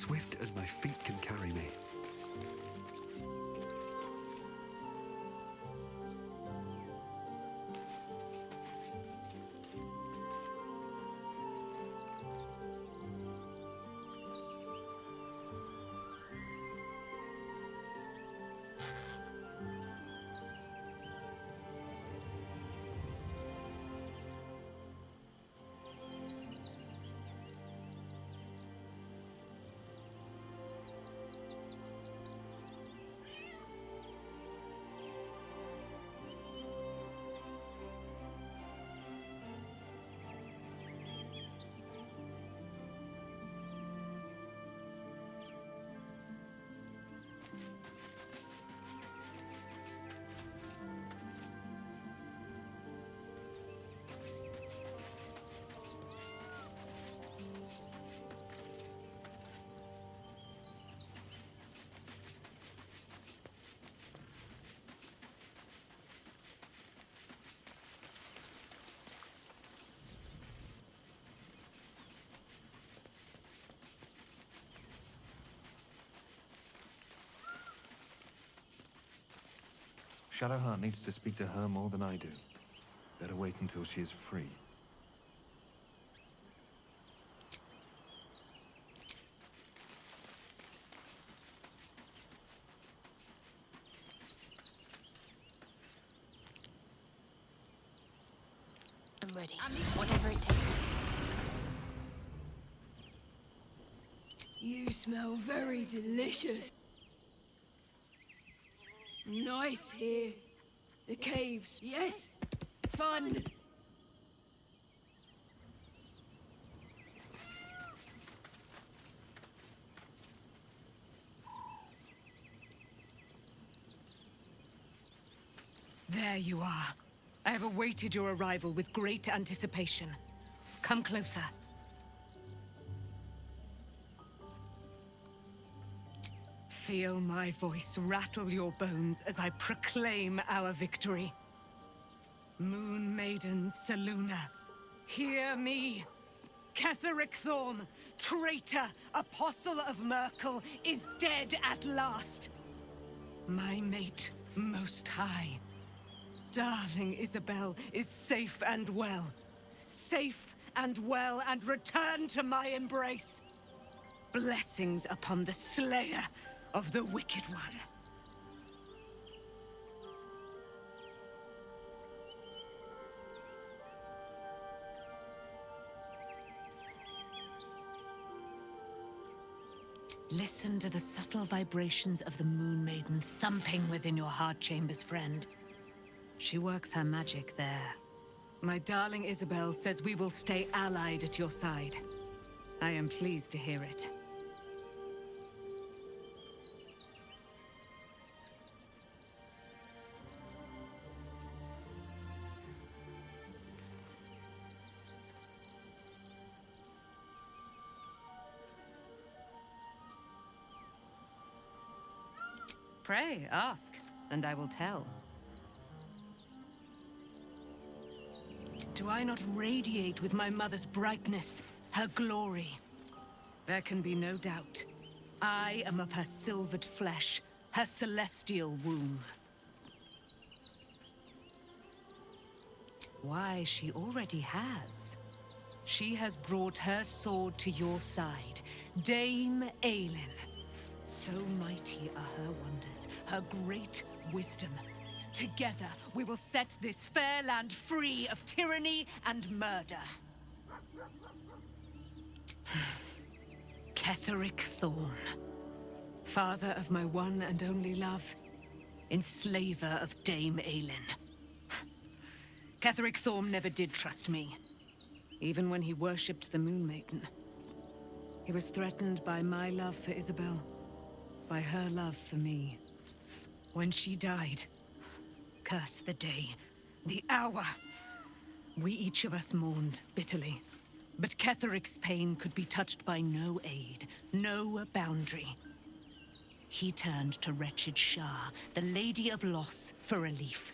swift as my feet can carry me. Shadowheart needs to speak to her more than I do. Better wait until she is free. I'm ready. Whatever it takes. You smell very delicious. Nice here. The caves, yes. Fun. There you are. I have awaited your arrival with great anticipation. Come closer. Feel my voice rattle your bones as I proclaim our victory. Moon Maiden Selûne, hear me. Ketheric Thorm, traitor, apostle of Merkel, is dead at last. My mate, Most High. Darling Isabel is safe and well. Safe and well, and returned to my embrace. Blessings upon the slayer of the Wicked One. Listen to the subtle vibrations of the Moon Maiden thumping within your heart chambers, friend. She works her magic there. My darling Isabel says we will stay allied at your side. I am pleased to hear it. Pray, ask, and I will tell. Do I not radiate with my mother's brightness, her glory? There can be no doubt. I am of her silvered flesh, her celestial womb. Why, she already has. She has brought her sword to your side, Dame Aelin. So mighty are her wonders, her great wisdom. Together, we will set this fair land free of tyranny and murder. Ketheric Thorm, father of my one and only love, enslaver of Dame Aelin. Ketheric Thorm never did trust me, even when he worshipped the Moon Maiden. He was threatened by my love for Isabel, by her love for me. When she died, curse the day, the hour. We each of us mourned bitterly. But Ketheric's pain could be touched by no aid, no boundary. He turned to wretched Shah, the Lady of Loss, for relief.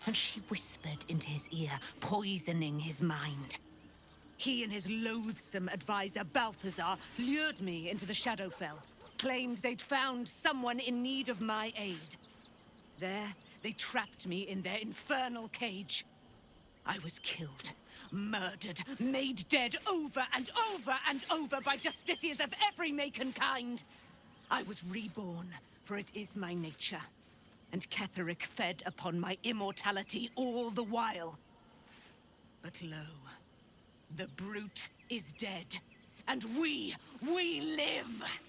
And she whispered into his ear, poisoning his mind. He and his loathsome advisor, Balthazar, lured me into the Shadowfell, claimed they'd found someone in need of my aid. There, they trapped me in their infernal cage. I was killed, murdered, made dead over and over and over by justiciars of every make and kind. I was reborn, for it is my nature. And Ketheric fed upon my immortality all the while. But lo, the brute is dead, and we live!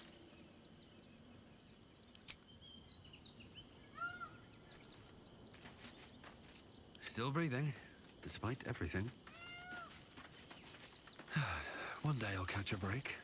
Still breathing, despite everything. One day I'll catch a break.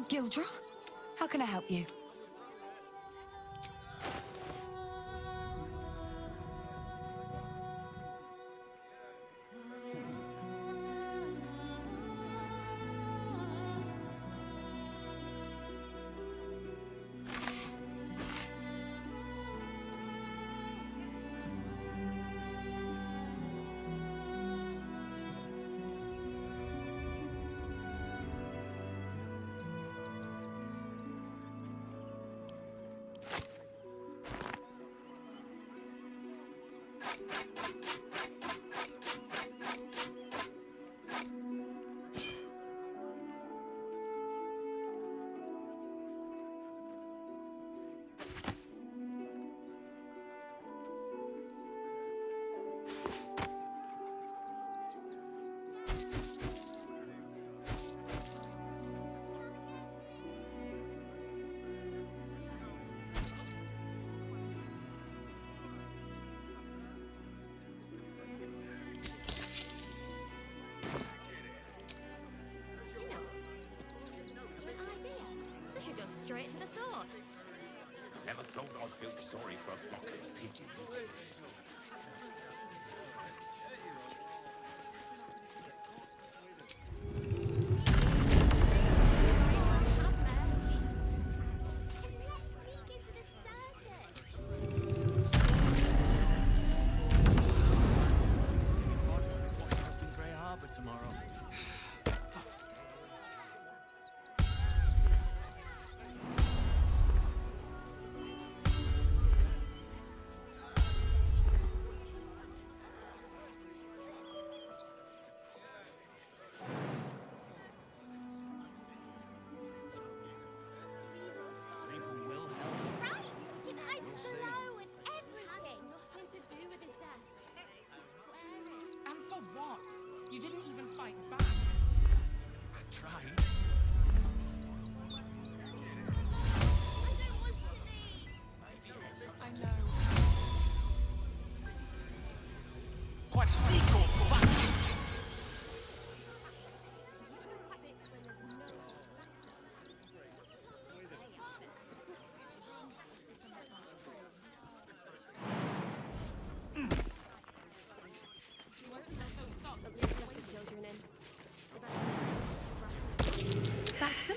Gildra, how can I help you?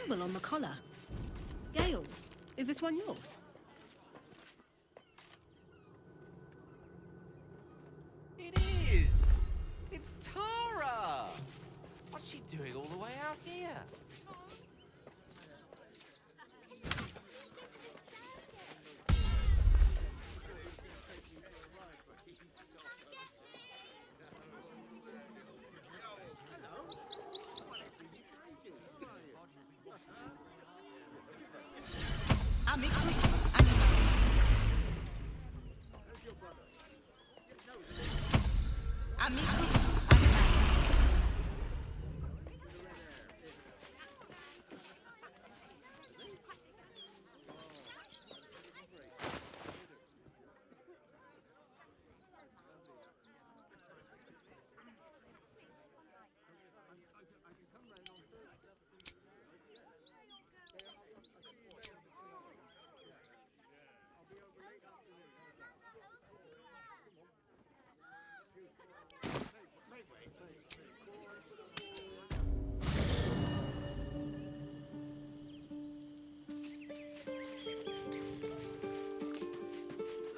symbol on the collar. Gale, is this one yours? It is! It's Tara! What's she doing all the way out here? Amicus animalis. Amicus animalis.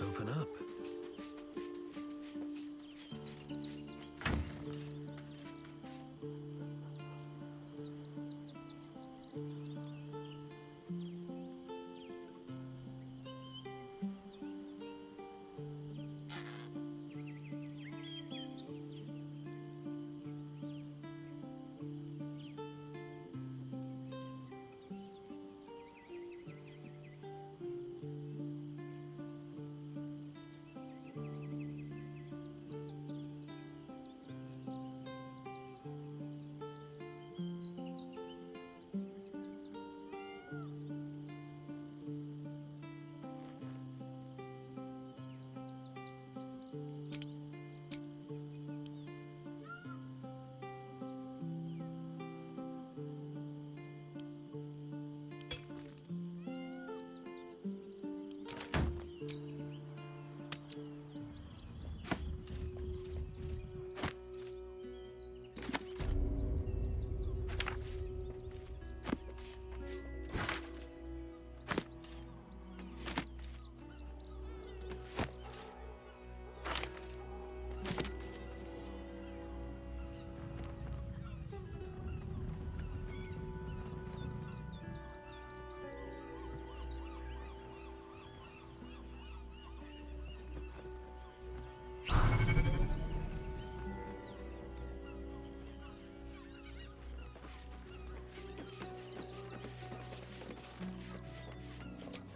Open up.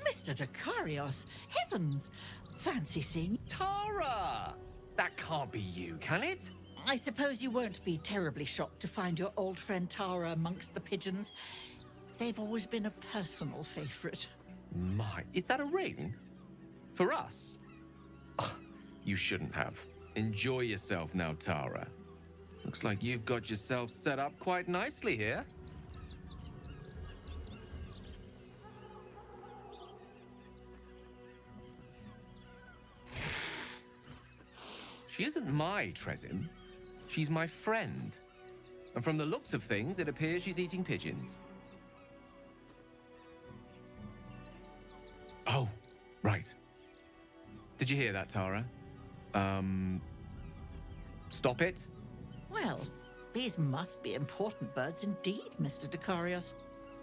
Mr. Dekarios, heavens! Fancy seeing... Tara! That can't be you, can it? I suppose you won't be terribly shocked to find your old friend Tara amongst the pigeons. They've always been a personal favourite. My, is that a ring? For us? Ugh, you shouldn't have. Enjoy yourself now, Tara. Looks like you've got yourself set up quite nicely here. She isn't my Tresim. She's my friend. And from the looks of things, it appears she's eating pigeons. Oh, right. Did you hear that, Tara? Stop it? Well, these must be important birds indeed, Mr. Dekarios.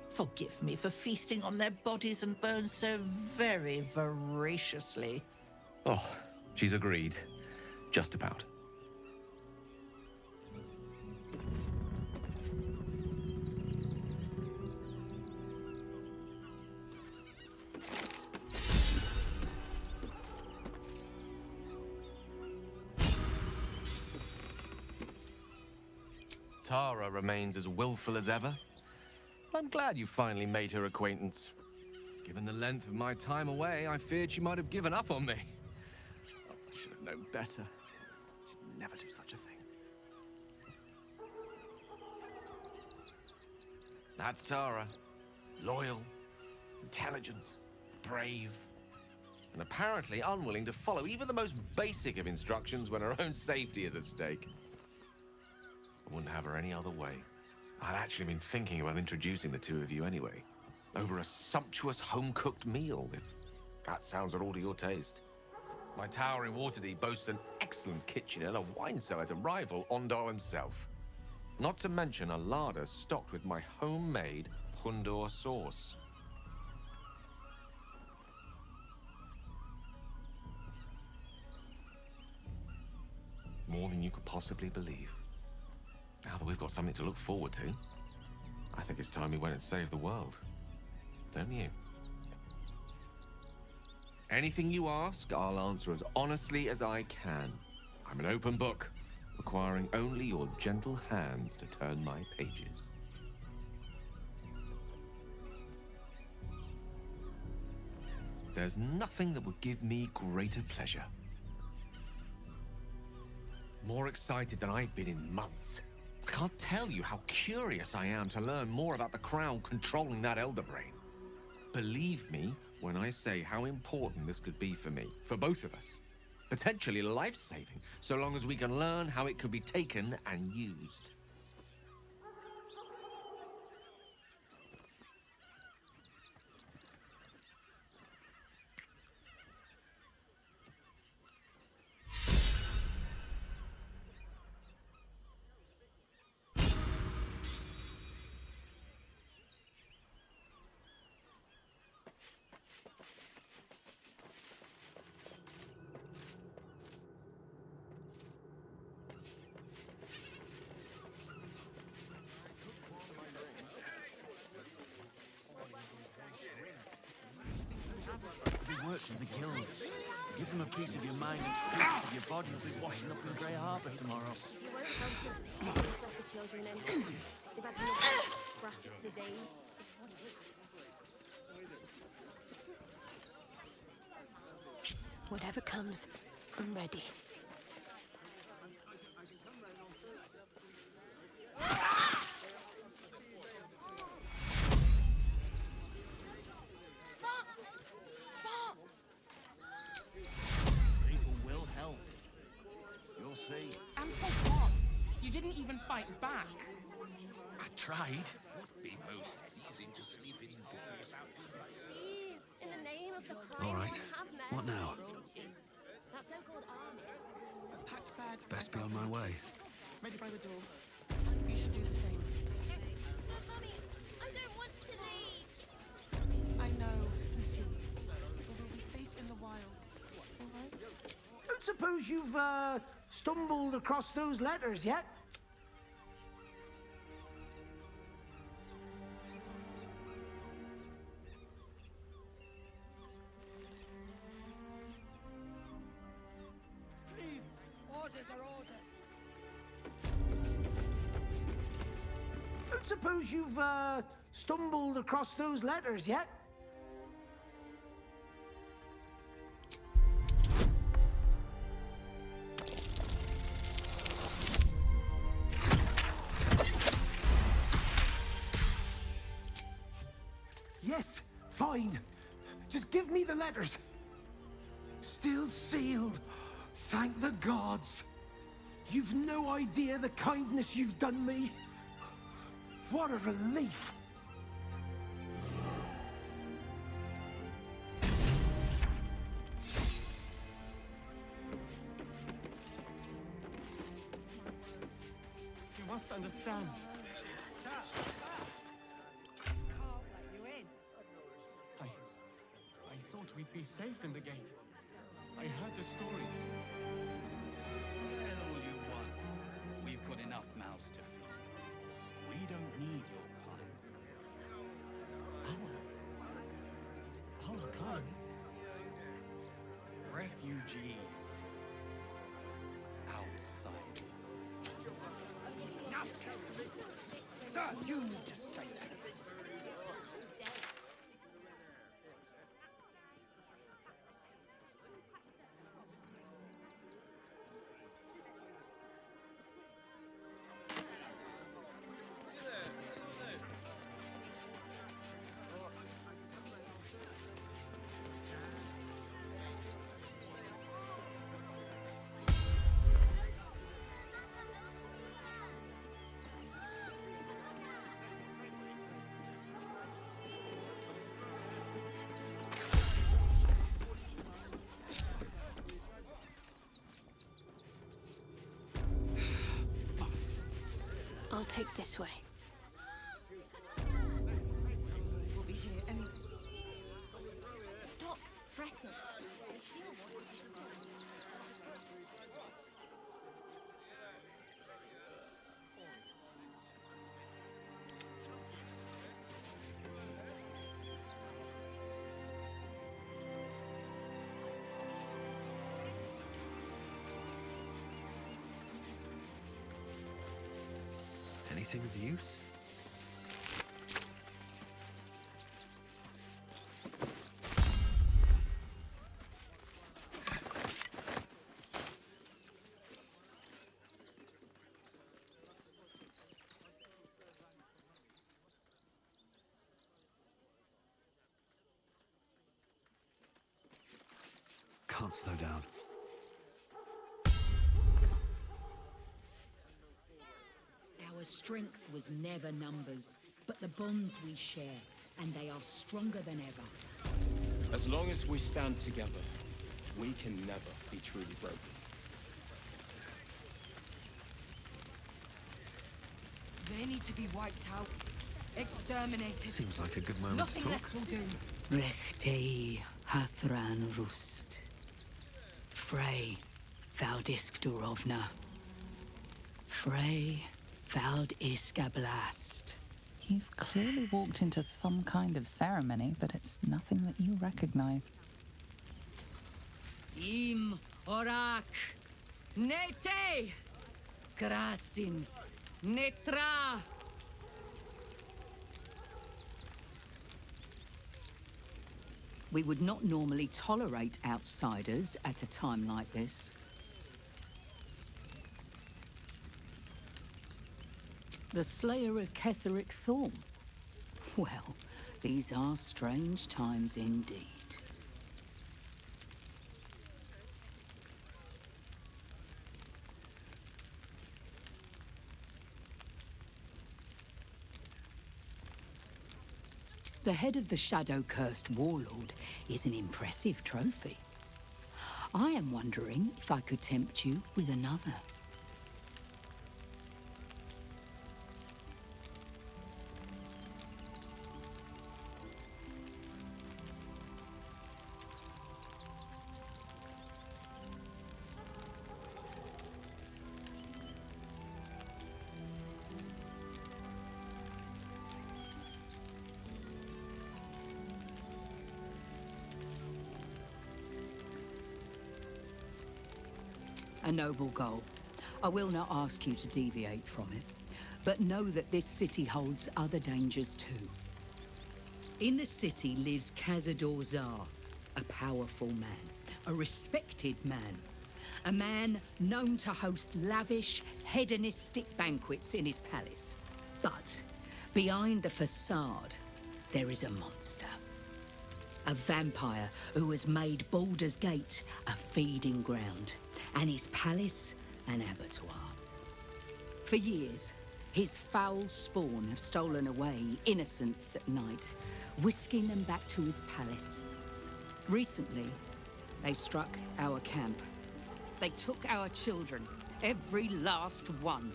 Forgive me for feasting on their bodies and bones so very voraciously. Oh, she's agreed. Just about. Tara remains as willful as ever. I'm glad you finally made her acquaintance. Given the length of my time away, I feared she might have given up on me. Oh, I should have known better. She'd never do such a thing. That's Tara. Loyal, intelligent, brave, and apparently unwilling to follow even the most basic of instructions when her own safety is at stake. I wouldn't have her any other way. I'd actually been thinking about introducing the two of you anyway. Over a sumptuous home-cooked meal, if that sounds at all to your taste. My tower in Waterdeep boasts an excellent kitchen and a wine cellar to rival Ondar himself. Not to mention a larder stocked with my homemade Hundor sauce. More than you could possibly believe. Now that we've got something to look forward to, I think it's time we went and saved the world. Don't you? Anything you ask, I'll answer as honestly as I can. I'm an open book, requiring only your gentle hands to turn my pages. There's nothing that would give me greater pleasure. More excited than I've been in months. I can't tell you how curious I am to learn more about the crown controlling that elder brain. Believe me when I say how important this could be for me, for both of us. Potentially life-saving, so long as we can learn how it could be taken and used. They work for the guild. Give them a piece of your mind and your body will be washing up in Grey Harbour tomorrow. You won't help us. Stop the children in. They've had enough scraps for days. Whatever comes, I'm ready. People will help. You'll see. And for what? You didn't even fight back. I tried. Would be most pleasing to sleep in Please, in the name of the crown, All right. have mercy. What now? That so-called army. Packed bags. Best be on my way. Ready by the door. You should do the same. No, Mummy, I don't want to leave. I know, sweetie. But we'll be safe in the wilds. All right? Don't suppose you've stumbled across those letters yet? Please. Orders are orders. Don't suppose you've stumbled across those letters yet? Yes, fine. Just give me the letters. Still sealed. Thank the gods. You've no idea the kindness you've done me. What a relief. You must understand. I thought we'd be safe in the gate. I heard the stories. Well, all you want. We've got enough mouths to feed. We don't need your kind. Our kind? Refugees. Outsiders. Sir, you need to stay clear. I'll take this way. We'll be here anyway. Stop fretting. Anything of use? Can't slow down. Our strength was never numbers, but the bonds we share, and they are stronger than ever. As long as we stand together, we can never be truly broken. They need to be wiped out. Exterminated. Seems like a good moment Nothing to less talk. will do. Rechtei hathran rust. Frey valdisk durovna. Frey vald iskablast. You've clearly walked into some kind of ceremony, but it's nothing that you recognize. Im orak. Nete. Krasin. Netra. We would not normally tolerate outsiders at a time like this. The slayer of Ketheric Thorn. Well, these are strange times indeed. The head of the shadow-cursed warlord is an impressive trophy. I am wondering if I could tempt you with another. A noble goal. I will not ask you to deviate from it, but know that this city holds other dangers too. In the city lives Cazador Zar, a powerful man, a respected man, a man known to host lavish, hedonistic banquets in his palace. But behind the facade, there is a monster. A vampire who has made Baldurs Gate a feeding ground, and his palace an abattoir. For years, his foul spawn have stolen away innocents at night, whisking them back to his palace. Recently, they struck our camp. They took our children, every last one,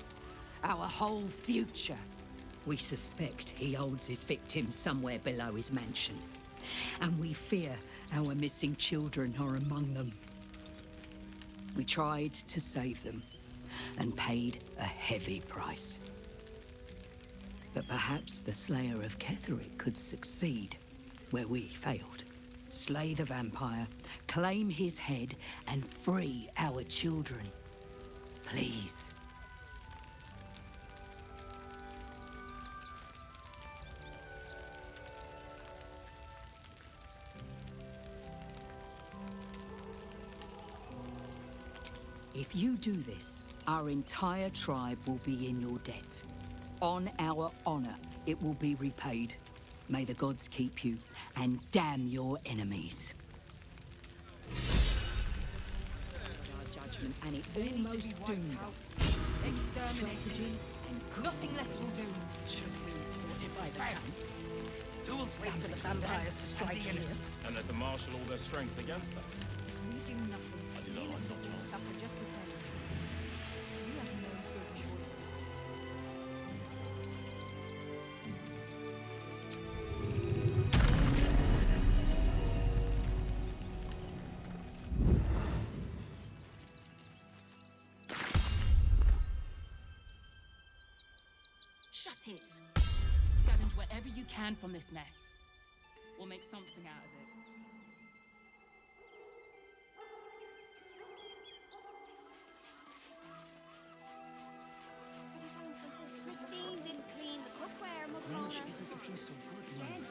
our whole future. We suspect he holds his victims somewhere below his mansion, and we fear our missing children are among them. We tried to save them and paid a heavy price. But perhaps the Slayer of Ketheric could succeed where we failed. Slay the vampire, claim his head, and free our children. Please. If you do this, our entire tribe will be in your debt. On our honor, it will be repaid. May the gods keep you, and damn your enemies. Our judgment, and it almost doomed us. Exterminated. Nothing less will do. Should we fortify the camp? Wait for the vampires to strike here. And let them marshal all their strength against us. We do nothing. The innocent will suffer just the same. You have no good choices. That's it. Scavenge wherever you can from this mess. We'll make something out of it. Christine didn't clean the cookware, Mother Grinch isn't looking so good, man.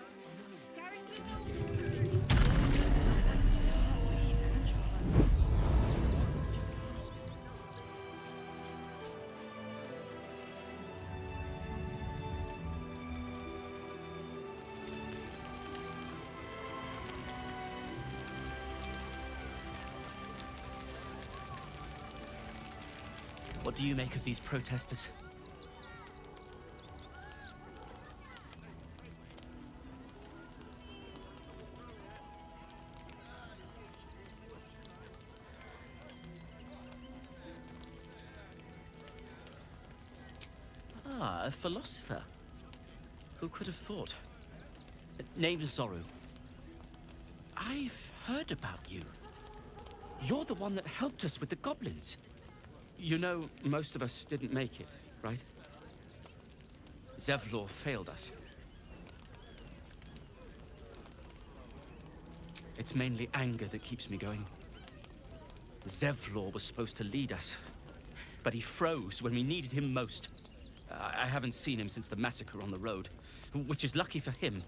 What do you make of these protesters? Ah, a philosopher. Who could have thought? Name's Zoru. I've heard about you. You're the one that helped us with the goblins. You know, most of us didn't make it, right? Zevlor failed us. It's mainly anger that keeps me going. Zevlor was supposed to lead us, but he froze when we needed him most. I haven't seen him since the massacre on the road, which is lucky for him.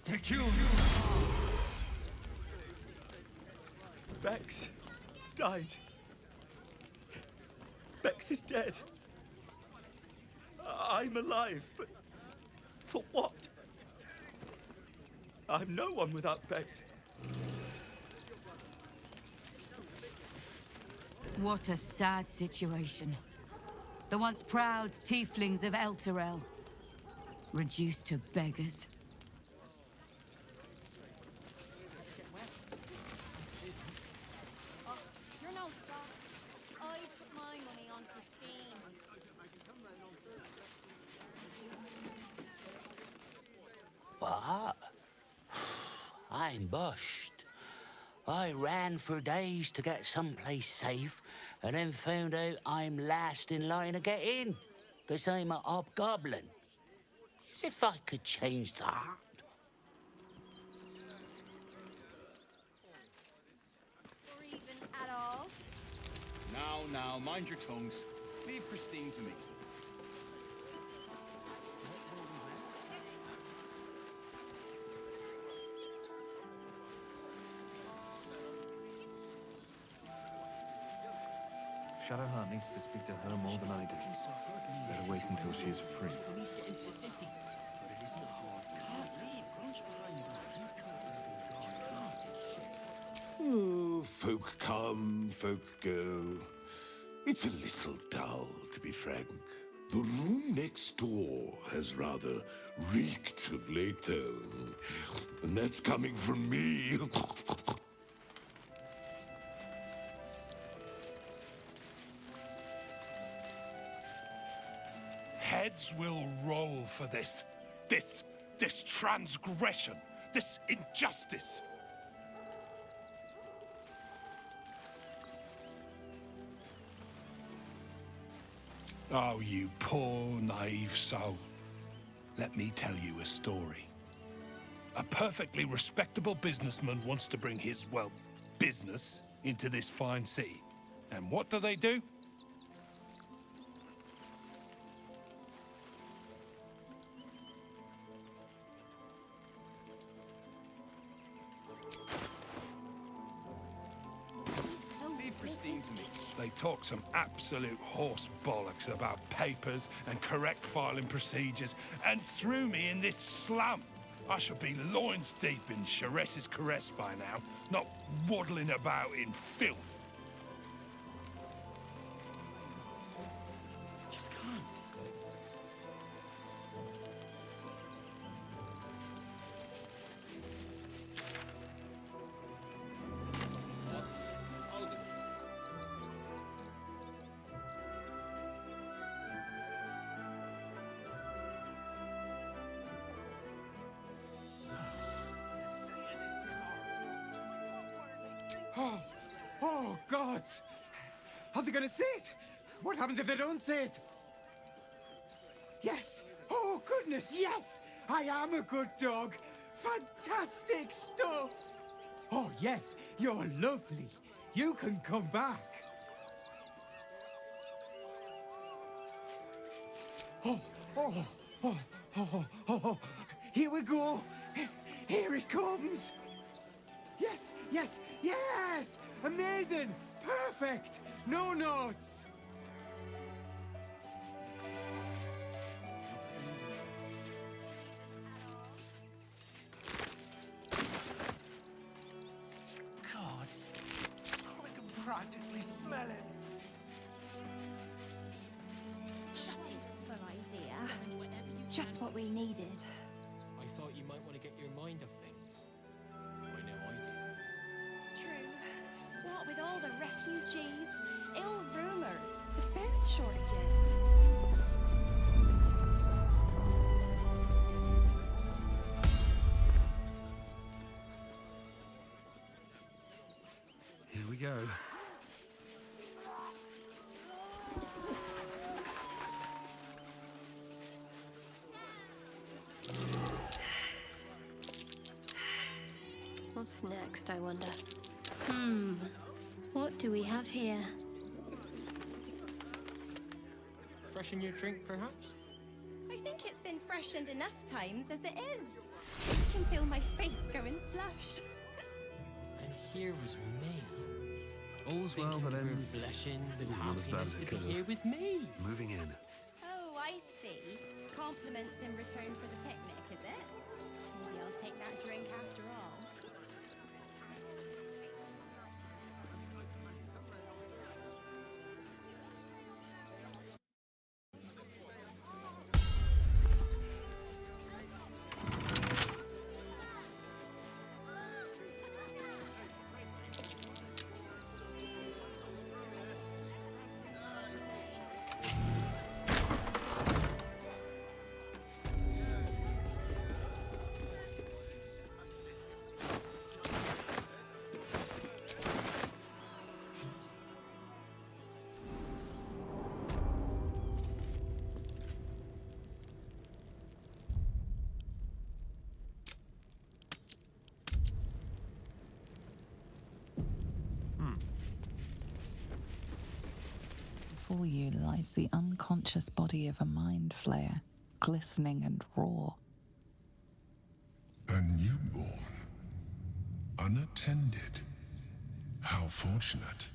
Take you! Bex died. Bex is dead. I'm alive, but for what? I'm no one without Bex. What a sad situation. The once proud tieflings of Elturel, reduced to beggars. Oh, you're no sauce. I'd put my money on Christine. What? I'm bushed. I ran for days to get someplace safe, and then found out I'm last in line to get in, because I'm a hobgoblin. As if I could change that. Or even at all. Now, mind your tongues. Leave Christine to me. Shadowheart needs to speak to her more than I do. Better wait until she is free. We need to get into the city. But it isn't hard. Can't leave. Oh, folk come, folk go. It's a little dull, to be frank. The room next door has rather reeked of late, though. And that's coming from me. Heads will roll for this. This transgression. This injustice. Oh, you poor, naive soul. Let me tell you a story. A perfectly respectable businessman wants to bring his, well, business into this fine city. And what do? Leave Christine to me. They talk some absolute horse bollocks about papers and correct filing procedures and threw me in this slum. I should be loins deep in Charessa's caress by now, not waddling about in filth. Just can't. Oh, gods! Are they gonna see it? What happens if they don't see it? Yes! Oh, goodness, yes! I am a good dog! Fantastic stuff! Oh, yes, you're lovely. You can come back. Oh. Here we go. Here it comes. Yes, yes, yes! Amazing! Perfect! No notes! God, I can practically smell it. Shut it, for idea. Just what we needed. I thought you might want to get your mind off things. I know I do. True. What with all the refugees, ill rumors, the food shortages. Here we go. What's next, I wonder? What do we have here? Freshen your drink, perhaps? I think it's been freshened enough times as it is. I can feel my face going flush. And here was me. All's well that ends. Blushing with Not as bad happiness as to it be could here have. with me. Moving in. Oh, I see. Compliments in return for the picnic, is it? Maybe I'll take that drink after all. Before you lies the unconscious body of a mind flayer, glistening and raw. A newborn. Unattended. How fortunate.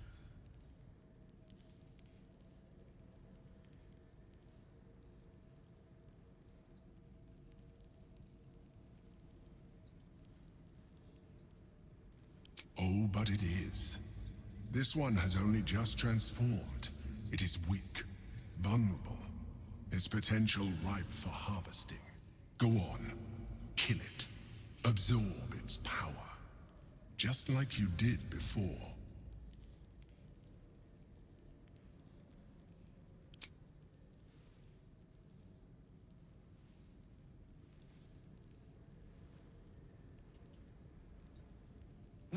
Oh, but it is. This one has only just transformed. It is weak, vulnerable, its potential ripe for harvesting. Go on, kill it, absorb its power, just like you did before.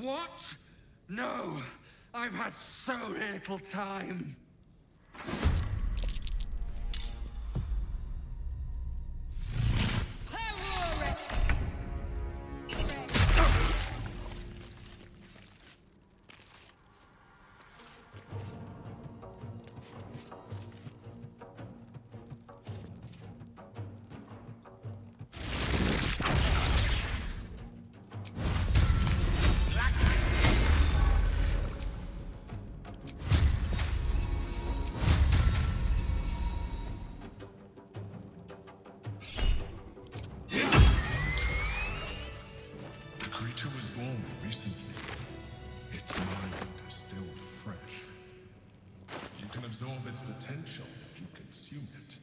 What? No! I've had so little time! Absorb its potential if you consume it.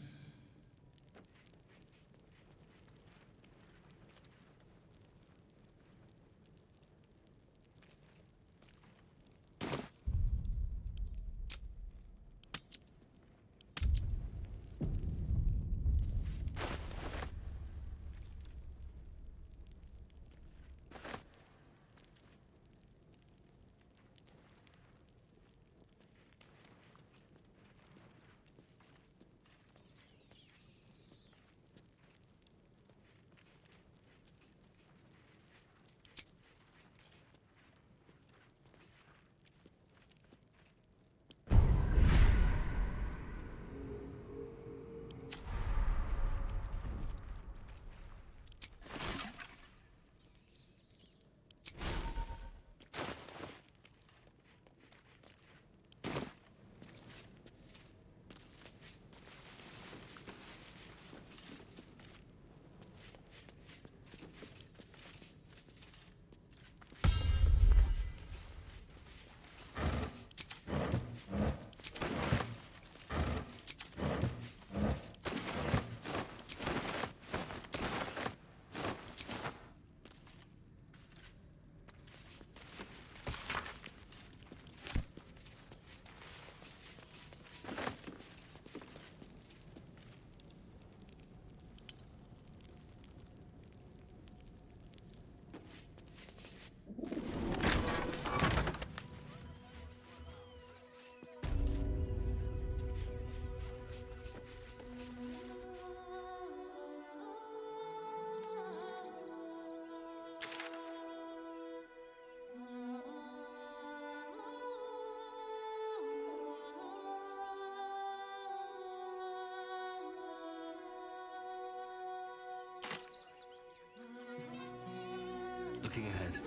Looking ahead.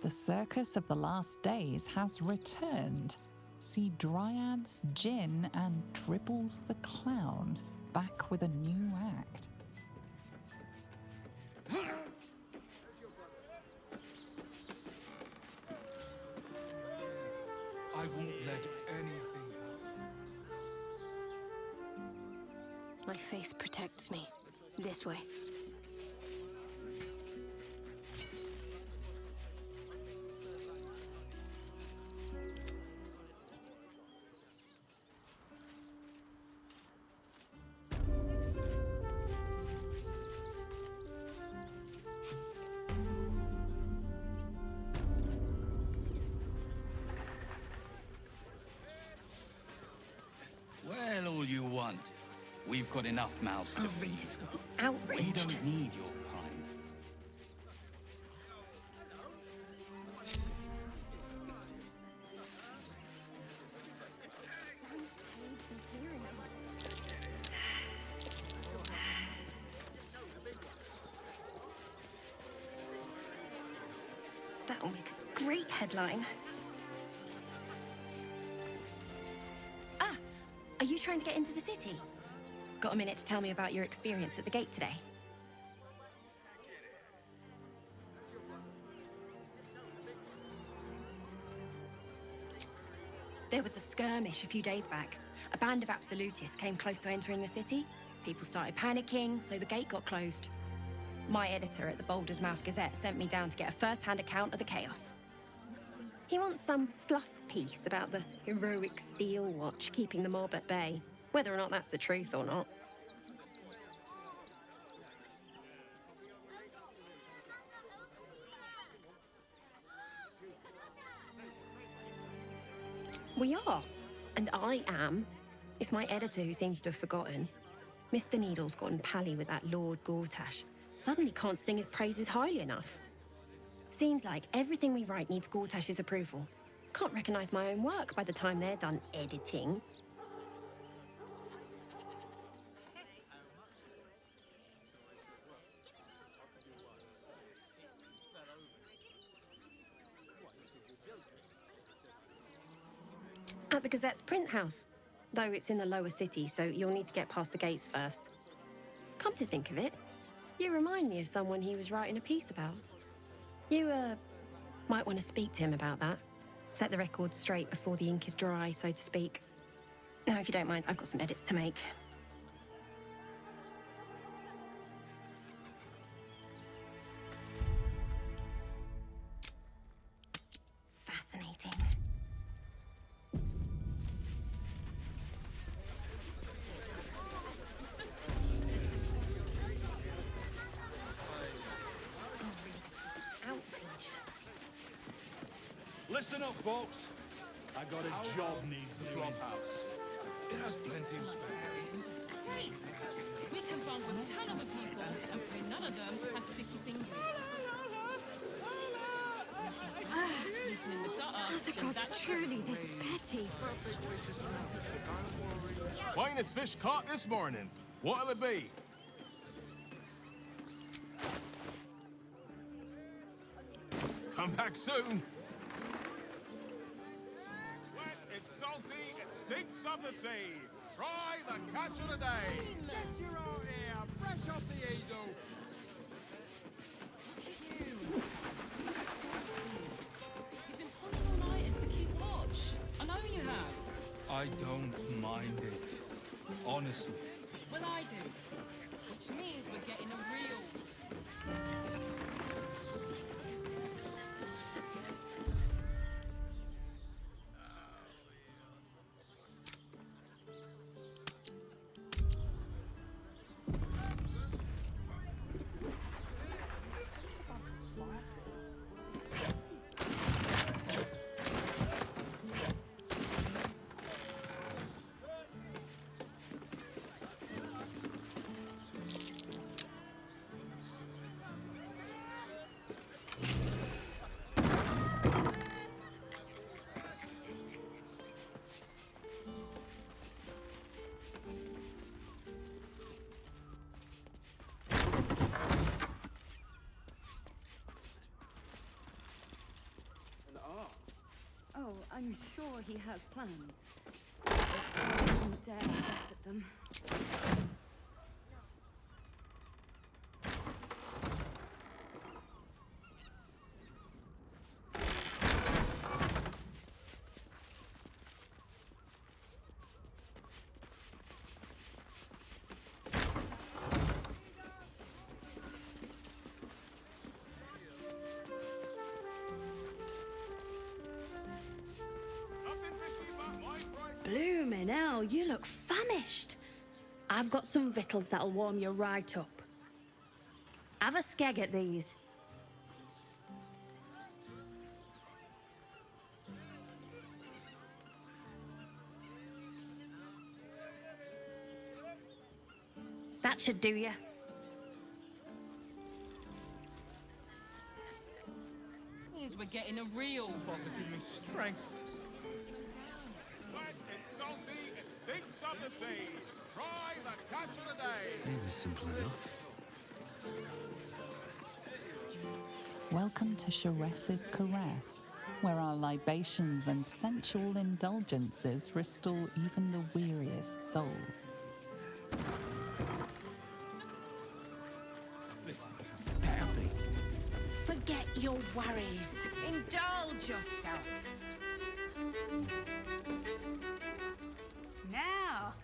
The circus of the last days has returned. See Dryads, Jinn, and Dribbles the Clown back with a new act. I won't let anything My faith protects me. This way. Well, all you want. We've got enough mouths to feed. Readers will be outraged. We don't need your kind. That'll make a great headline. Ah, are you trying to get into the city? Got a minute to tell me about your experience at the gate today? There was a skirmish a few days back. A band of absolutists came close to entering the city. People started panicking, so the gate got closed. My editor at the Baldurs Gazette sent me down to get a first-hand account of the chaos. He wants some fluff piece about the heroic steel watch keeping the mob at bay, whether or not that's the truth or not. We are, and I am. It's my editor who seems to have forgotten. Mr. Needle's gotten pally with that Lord Gortash. Suddenly can't sing his praises highly enough. Seems like everything we write needs Gortash's approval. Can't recognise my own work by the time they're done editing. At the Gazette's print house, though it's in the lower city, so you'll need to get past the gates first. Come to think of it, you remind me of someone he was writing a piece about. You, might want to speak to him about that. Set the record straight before the ink is dry, so to speak. Now, if you don't mind, I've got some edits to make. Fascinating. Listen up, folks. I got a job needs the flophouse. It has plenty of space. Great! We can bond with 10 other people and pray none of them has sticky fingers. Sleeping in the gutter, Are the then gods that's truly this petty? Finest fish caught this morning. What'll it be? Come back soon. Wet, it's salty, it stinks of the sea. Try the catch of the day. Get your own here, fresh off the easel. Look at you. You've been pulling all-nighters to keep watch. I know you have. I don't mind it. Honestly. Well, I do. Which means we're getting a real... Oh, I'm sure he has plans. I wouldn't dare guess at them. Bloomin' hell, you look famished. I've got some victuals that'll warm you right up. Have a skeg at these. That should do you. Means we're getting a real... Fucking give me strength. Wet, it's salty, it stinks of the sea. Try the catch of the day. Seems simple enough. Welcome to Jeres's Caress, where our libations and sensual indulgences restore even the weariest souls. Forget your worries. Indulge yourself. Now,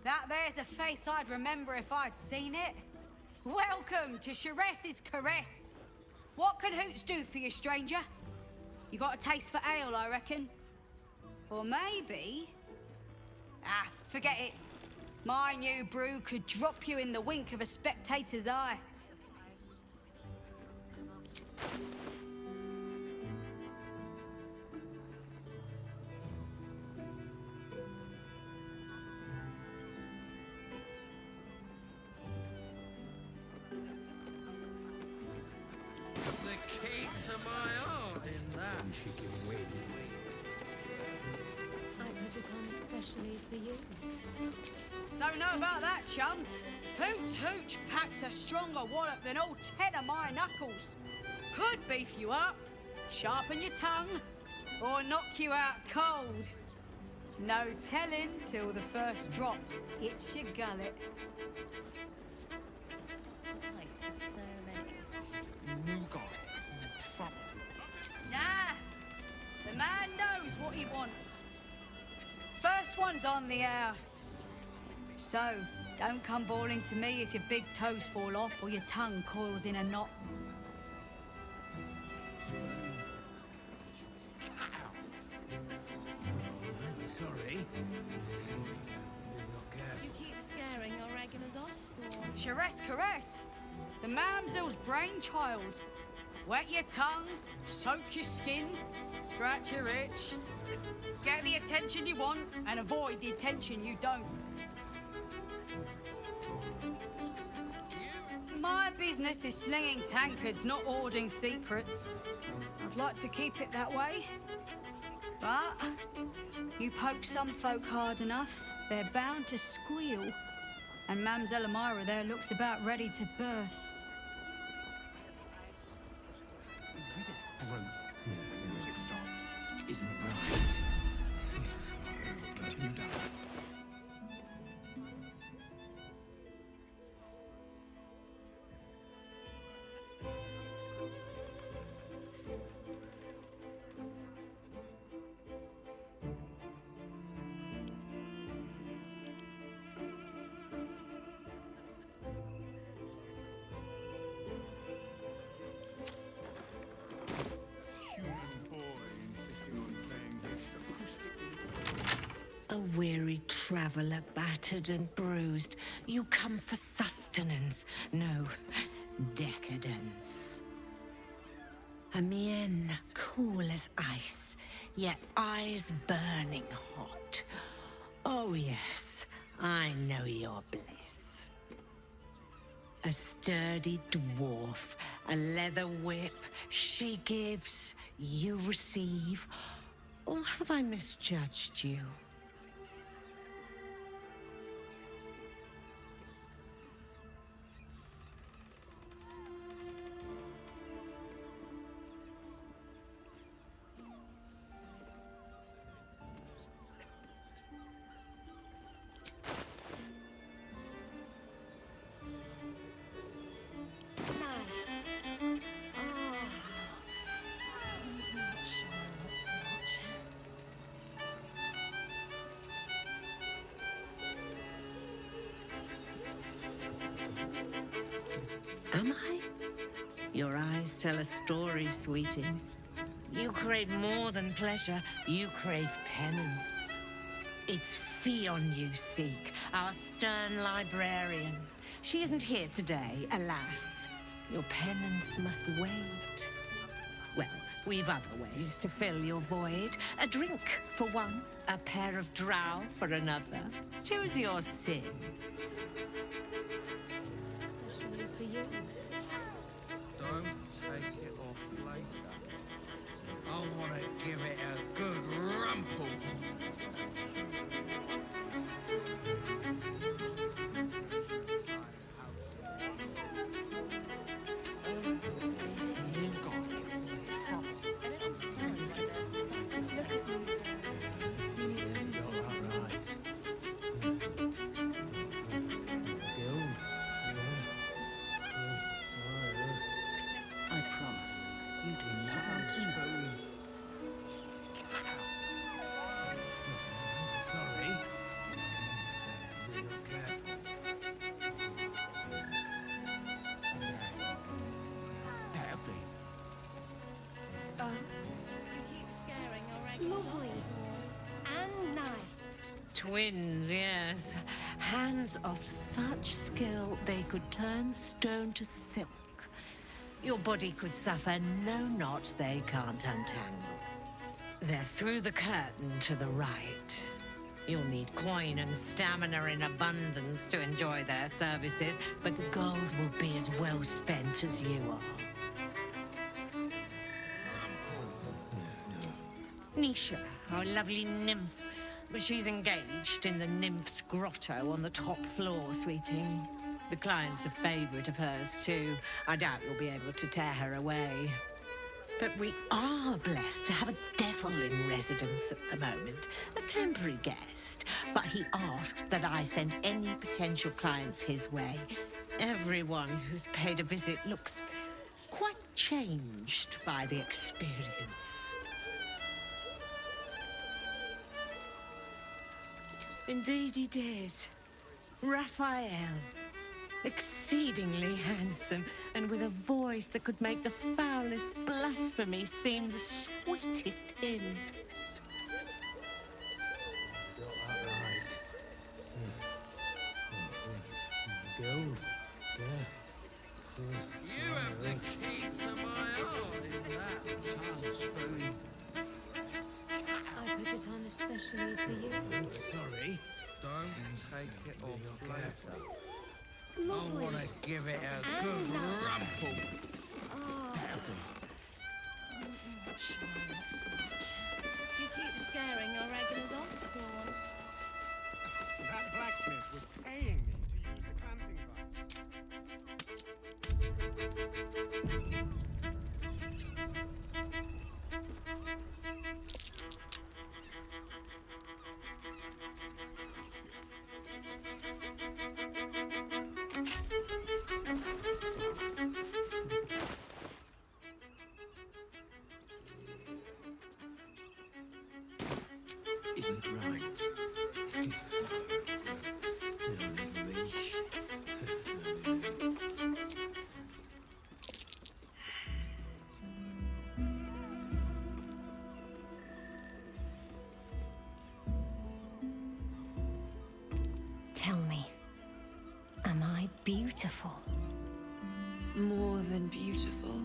that there's a face I'd remember if I'd seen it. Welcome to Jeres's Caress. What can Hoots do for you, stranger? You got a taste for ale, I reckon? Or maybe... Ah, forget it. My new brew could drop you in the wink of a spectator's eye. The key to my heart in that. I put it on especially for you. Don't know about that, chum. Hoots Hooch packs a stronger wallop than all 10 of my knuckles. Could beef you up, sharpen your tongue, or knock you out cold. No telling till the first drop hits your gullet. Like for so many. New guy. Trouble. Nah, the man knows what he wants. First one's on the house. So, don't come bawling to me if your big toes fall off or your tongue coils in a knot. Sorry. You keep scaring your regulars off, or... Jeres Caress, the mamsel's brainchild. Wet your tongue, soak your skin, scratch your itch. Get the attention you want and avoid the attention you don't. My business is slinging tankards, not hoarding secrets. I'd like to keep it that way. But you poke some folk hard enough, they're bound to squeal. And Mamselle Elmira there looks about ready to burst. The music stops. Isn't right. Yes. Continue down. A weary traveller, battered and bruised, you come for sustenance, no decadence. A mien cool as ice, yet eyes burning hot. Oh yes, I know your bliss. A sturdy dwarf, a leather whip, she gives, you receive. Or have I misjudged you? Am I? Your eyes tell a story, sweeting. You crave more than pleasure, you crave penance. It's Faerûn you seek, our stern librarian. She isn't here today, alas. Your penance must wait. Well, we've other ways to fill your void. A drink for one, a pair of drow for another. Choose your sin. Especially for you. Don't take it off later. I want to give it a good rumple. Lovely. And nice. Twins, yes. Hands of such skill they could turn stone to silk. Your body could suffer no knot they can't untangle. They're through the curtain to the right. You'll need coin and stamina in abundance to enjoy their services, but the gold will be as well spent as you are. Nisha, our lovely nymph. But she's engaged in the nymph's grotto on the top floor, sweeting. The client's a favorite of hers, too. I doubt you'll be able to tear her away. But we are blessed to have a devil in residence at the moment. A temporary guest. But he asked that I send any potential clients his way. Everyone who's paid a visit looks quite changed by the experience. Indeed he did. Raphael. Exceedingly handsome, and with a voice that could make the foulest blasphemy seem the sweetest hymn. Got that right. Gold. Yeah. You have the key to my heart in that tongue spoon. especially for you. Sorry. Don't take it off later. Lovely. I want to give it a good rumple. You keep scaring your regulars off, so... That blacksmith was paying me to use the clamping device. Isn't right. There is leash. Tell me, am I beautiful? More than beautiful.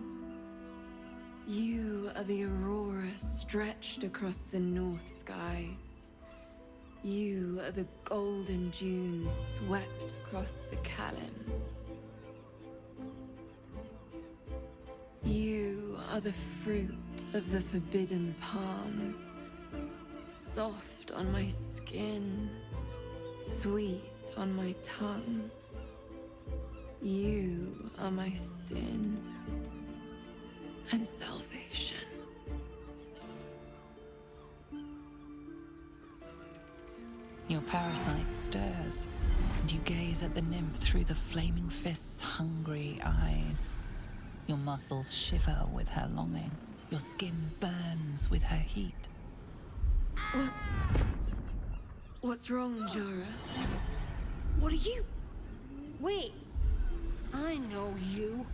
You are the aurora stretched across the north skies. You are the golden dunes swept across the Kalim. You are the fruit of the forbidden palm, soft on my skin, sweet on my tongue. You are my sin and salvation. Your parasite stirs, and you gaze at the nymph through the flaming fist's hungry eyes. Your muscles shiver with her longing. Your skin burns with her heat. What's wrong, Jara? What are you? Wait, I know you.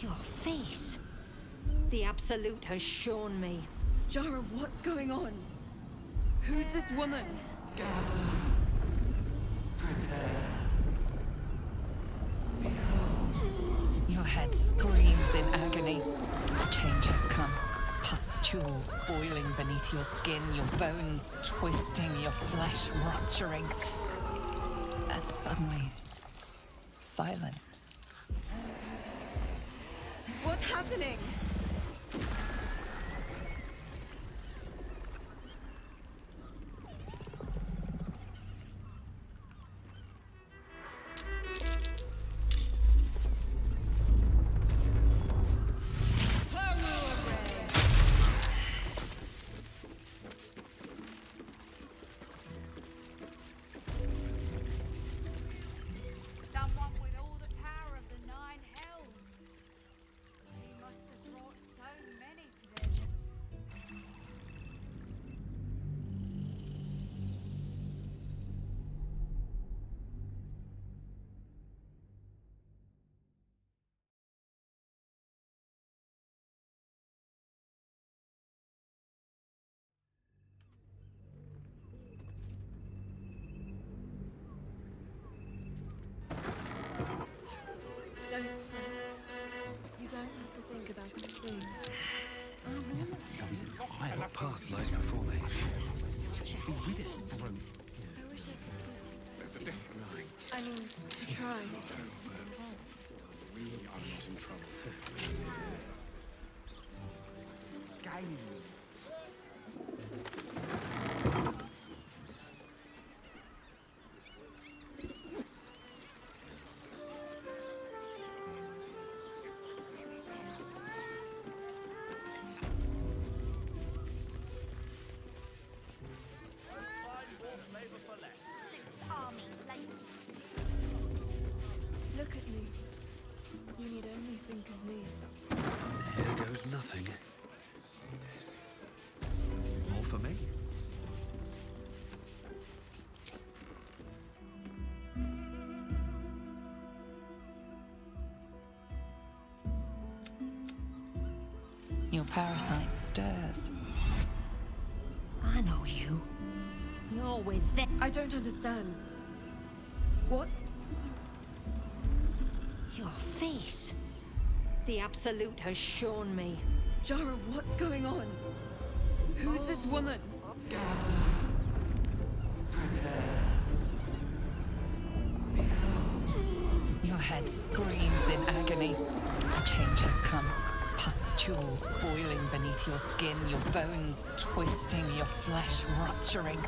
Your face. The Absolute has shown me. Jara, what's going on? Who's this woman? Your head screams in agony. Change has come. Pustules boiling beneath your skin, your bones twisting, your flesh rupturing. And suddenly, silence. What's happening? Someone with all the power of the nine hells. He must have brought so many to them. Don't fret. You don't have to think about a thing. A path lies before me. Be with it. I wish I could kiss you. Right. I mean, to try. We are not in trouble. Look at me. You need only think of me. Here goes nothing. More for me? Your parasite stirs. I I know you. You're with them. I don't understand. What's... Your face. The Absolute has shown me. Jara, what's going on? Who's this woman? Your head screams in agony. A change has come. Pustules boiling beneath your skin, your bones twisting, your flesh rupturing.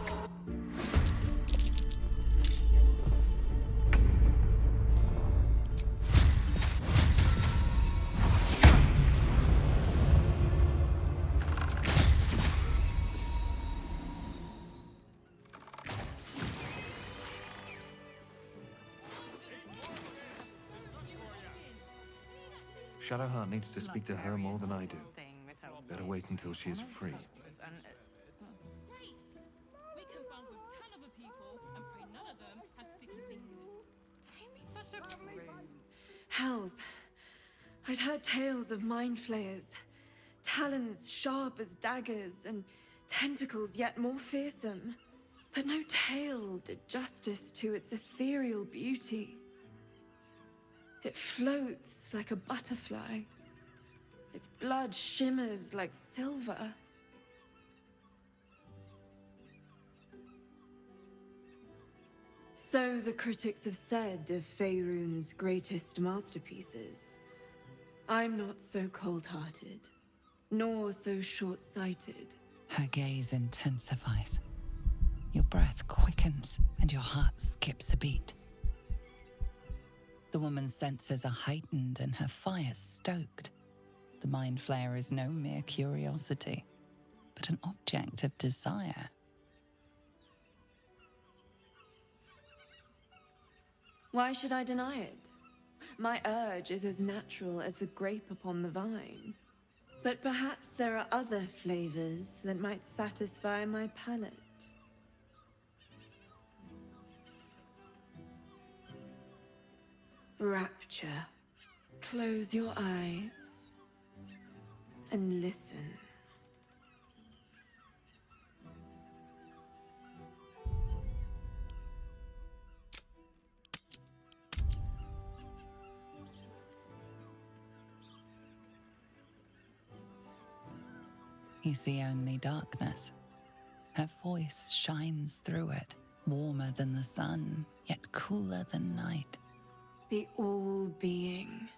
Shadowheart needs to speak to her more than I do. Better wait until she is free. We can bond with 10 other people and pray none of them has sticky fingers. Tammy's such a Hells. I'd heard tales of mind flayers. Talons sharp as daggers and tentacles yet more fearsome. But no tale did justice to its ethereal beauty. It floats like a butterfly. Its blood shimmers like silver. So the critics have said of Faerûn's greatest masterpieces. I'm not so cold-hearted, nor so short-sighted. Her gaze intensifies. Your breath quickens and your heart skips a beat. The woman's senses are heightened and her fire stoked. The mind flayer is no mere curiosity, but an object of desire. Why should I deny it? My urge is as natural as the grape upon the vine. But perhaps there are other flavors that might satisfy my palate. Rapture. Close your eyes and listen. You see only darkness. Her voice shines through it, warmer than the sun, yet cooler than night. The all-being.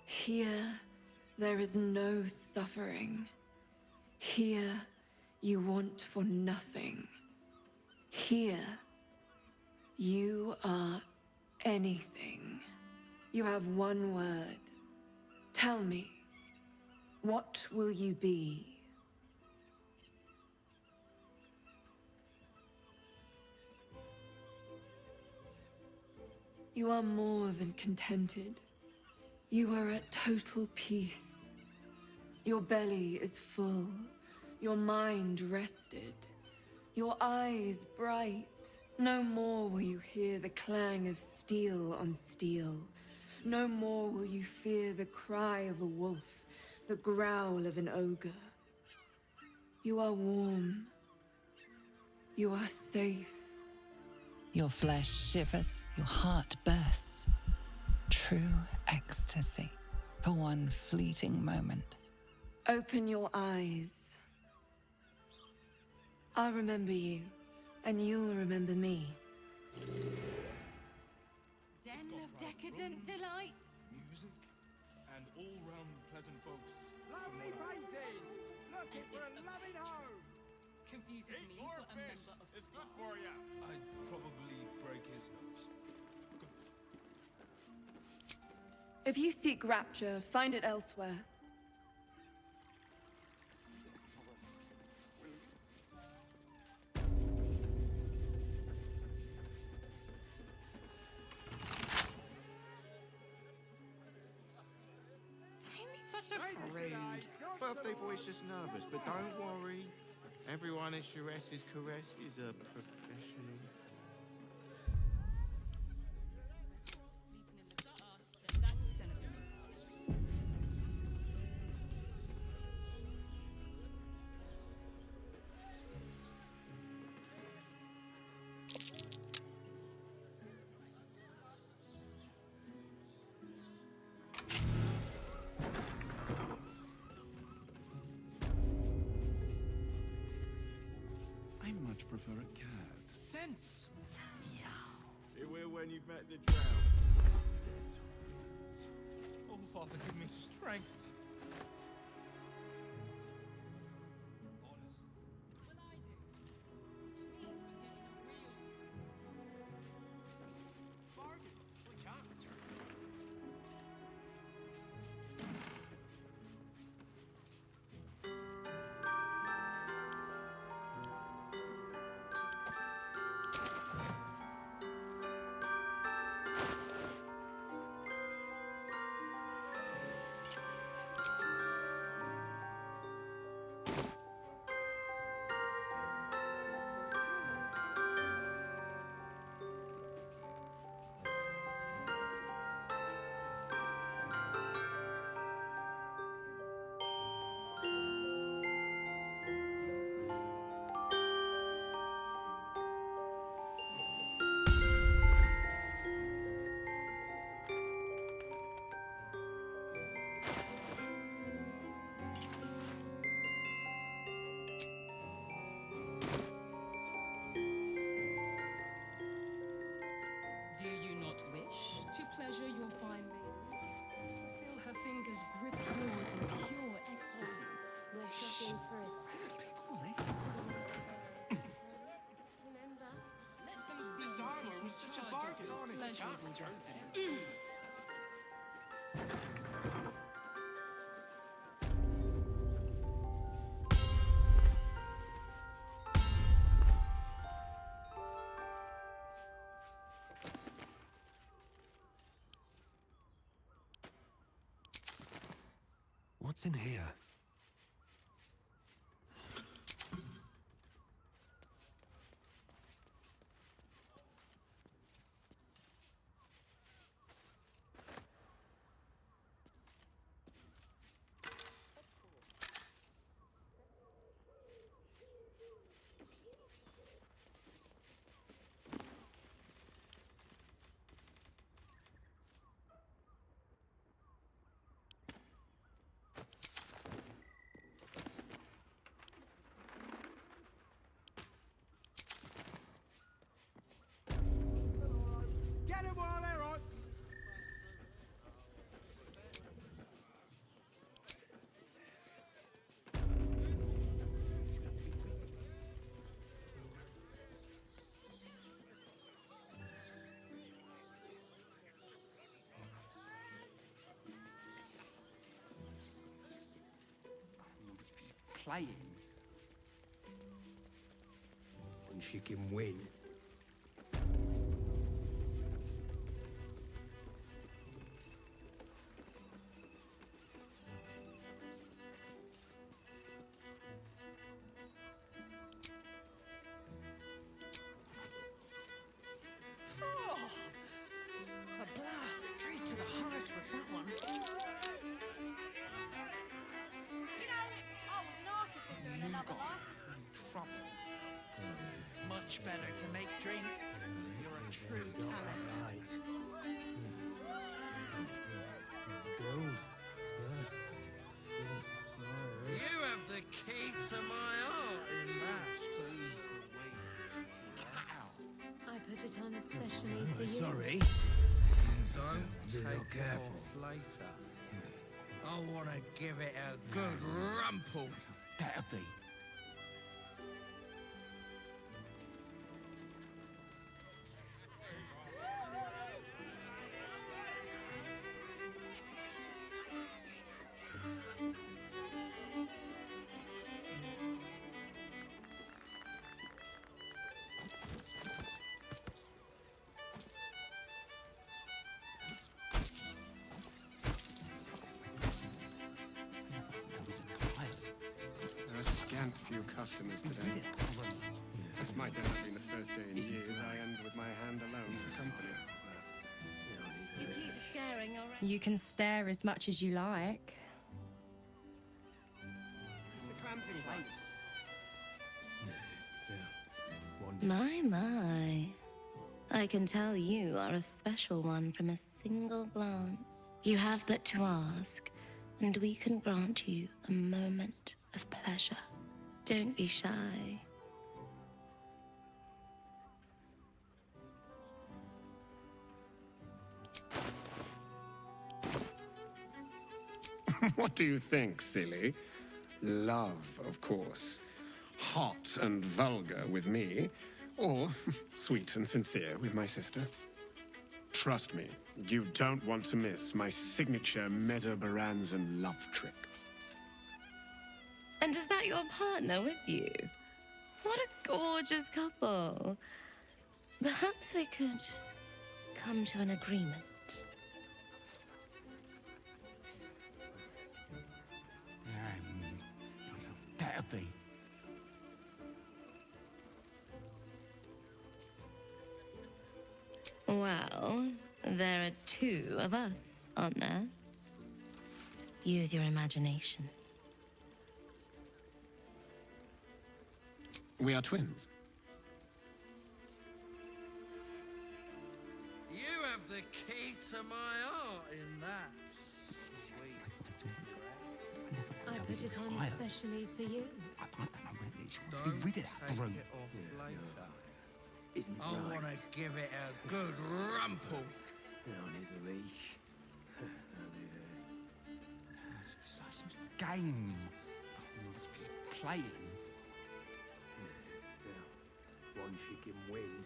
Here, there is no suffering. Here, you want for nothing. Here, you are anything. You have one word. Tell me, what will you be? You are more than contented. You are at total peace. Your belly is full, your mind rested, your eyes bright. No more will you hear the clang of steel on steel. No more will you fear the cry of a wolf, the growl of an ogre. You are warm. You are safe. Your flesh shivers, your heart bursts. True ecstasy for one fleeting moment. Open your eyes. I'll remember you, and you'll remember me. den of decadent delights. Music and all-round pleasant folks. Lovely painting! Looking for a loving home! Confuses me Eat more for a fish. member of It's good for you. I'd probably break his nose. If you seek rapture, find it elsewhere. Tammy's such a prude. Birthday boy's just nervous, but don't worry. Everyone at Jerez's caress is a professional. much prefer a cat. Sense! It will when you've met the drought. Oh, Father, give me strength. Do you not wish to pleasure your fine maiden? Feel her fingers grip yours in pure ecstasy. We're shopping for a suit. Remember? Let them see This you armor taking was such a charge of bargain. your Oh, pleasurable destiny. What's in here? Get him while they're hot! Playing. And she can win. A blast straight to the heart was that one. You know, I was an artificer in another life. Trouble. Much better to make drinks. You're a true talent. You have the key to my heart. I put it on especially for you. Sorry. Don't take it off later. I want to give it a good rumple. Better be. There are scant few customers today. This might end up being the first day in years I end with my hand alone for company. You keep staring already. You can stare as much as you like. The clamping place. My. I can tell you are a special one from a single glance. You have but to ask, and we can grant you a moment of pleasure. Don't be shy. What do you think, silly? Love, of course. Hot and vulgar with me, or sweet and sincere with my sister. Trust me, you don't want to miss my signature Mesobaranzan love trick. And is that your partner with you? What a gorgeous couple. Perhaps we could come to an agreement. Better be. Well, there are two of us, aren't there? Use your imagination. We are twins. You have the key to my heart in that sweet. I put it on especially for you. I don't know whether it should be rid of that throat. I want to give it a good rumple. Some game. Playing. One she can win.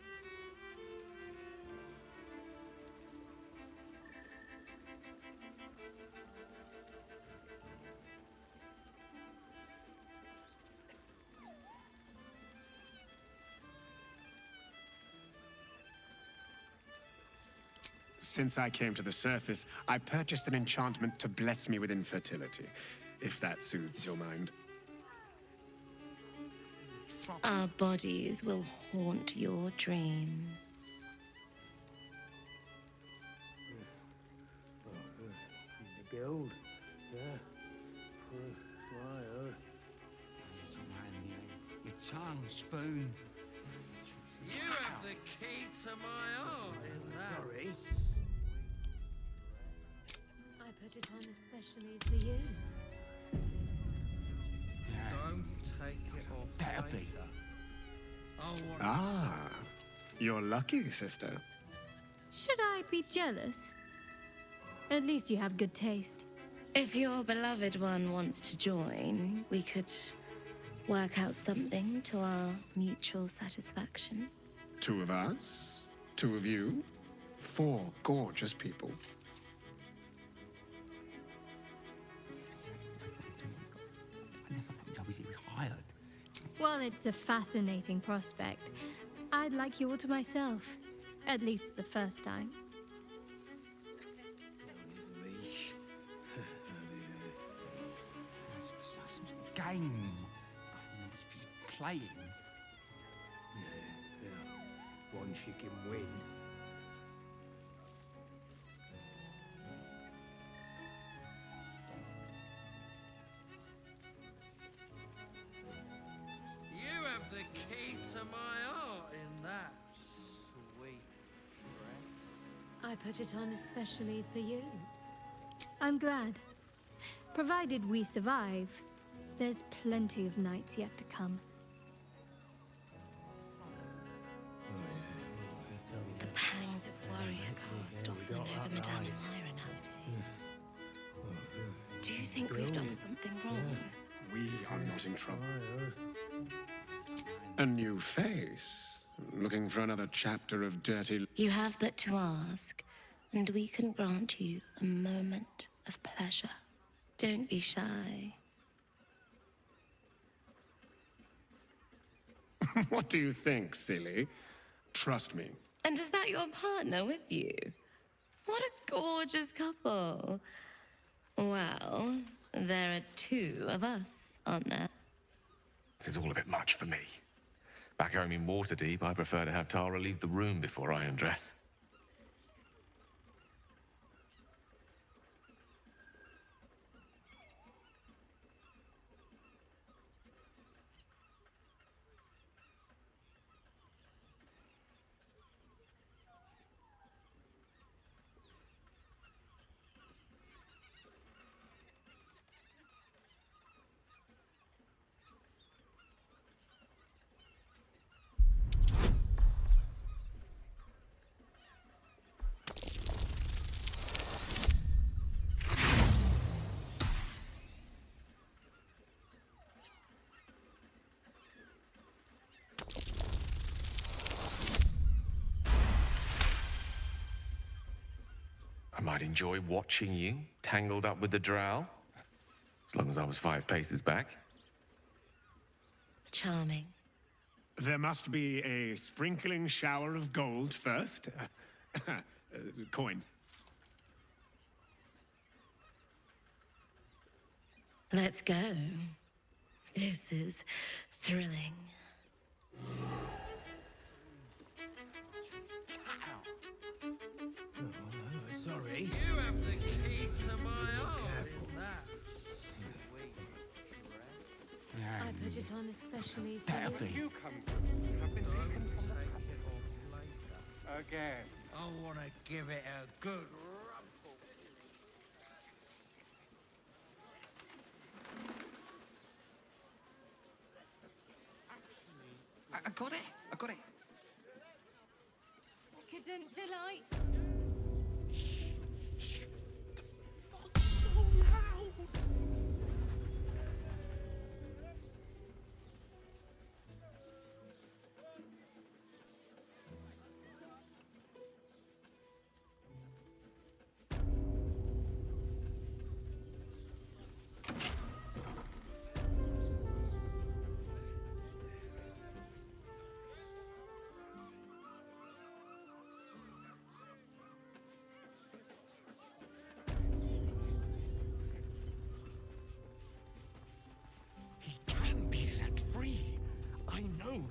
Since I came to the surface, I purchased an enchantment to bless me with infertility, if that soothes your mind. Our bodies will haunt your dreams. The guild. Yeah. Your tongue, spoon. You have the key to my heart in that. Sorry. I put it on especially for you. Don't take it off Better be. later. I want Ah, you're lucky, sister. Should I be jealous? At least you have good taste. If your beloved one wants to join, we could work out something to our mutual satisfaction. Two of us, two of you, 4 gorgeous people. Well, it's a fascinating prospect. I'd like you all to myself. At least the first time. game. Playing. One she can win. You have the key to my heart in that sweet dress. I put it on especially for you. I'm glad. Provided we survive, there's plenty of nights yet to come. The pangs of warrior cast often over Madame Myron nowadays. Do you think we've done something wrong? We are not in trouble. A new face. Looking for another chapter of dirty... You have but to ask, and we can grant you a moment of pleasure. Don't be shy. What do you think, silly? Trust me. And is that your partner with you? What a gorgeous couple. Well, there are 2 of us, aren't there? This is all a bit much for me. Back home in Waterdeep, I prefer to have Tara leave the room before I undress. might enjoy watching you tangled up with the drow, as long as I was 5 paces back. Charming. There must be a sprinkling shower of gold first. Coin. Let's go. This is thrilling. Sorry. You have the key to my heart. Careful. I put it on especially for That'll be. You come. I've been taken from the capital. Again. I want to give it a good rumple. I got it. I got it. Decadent delights.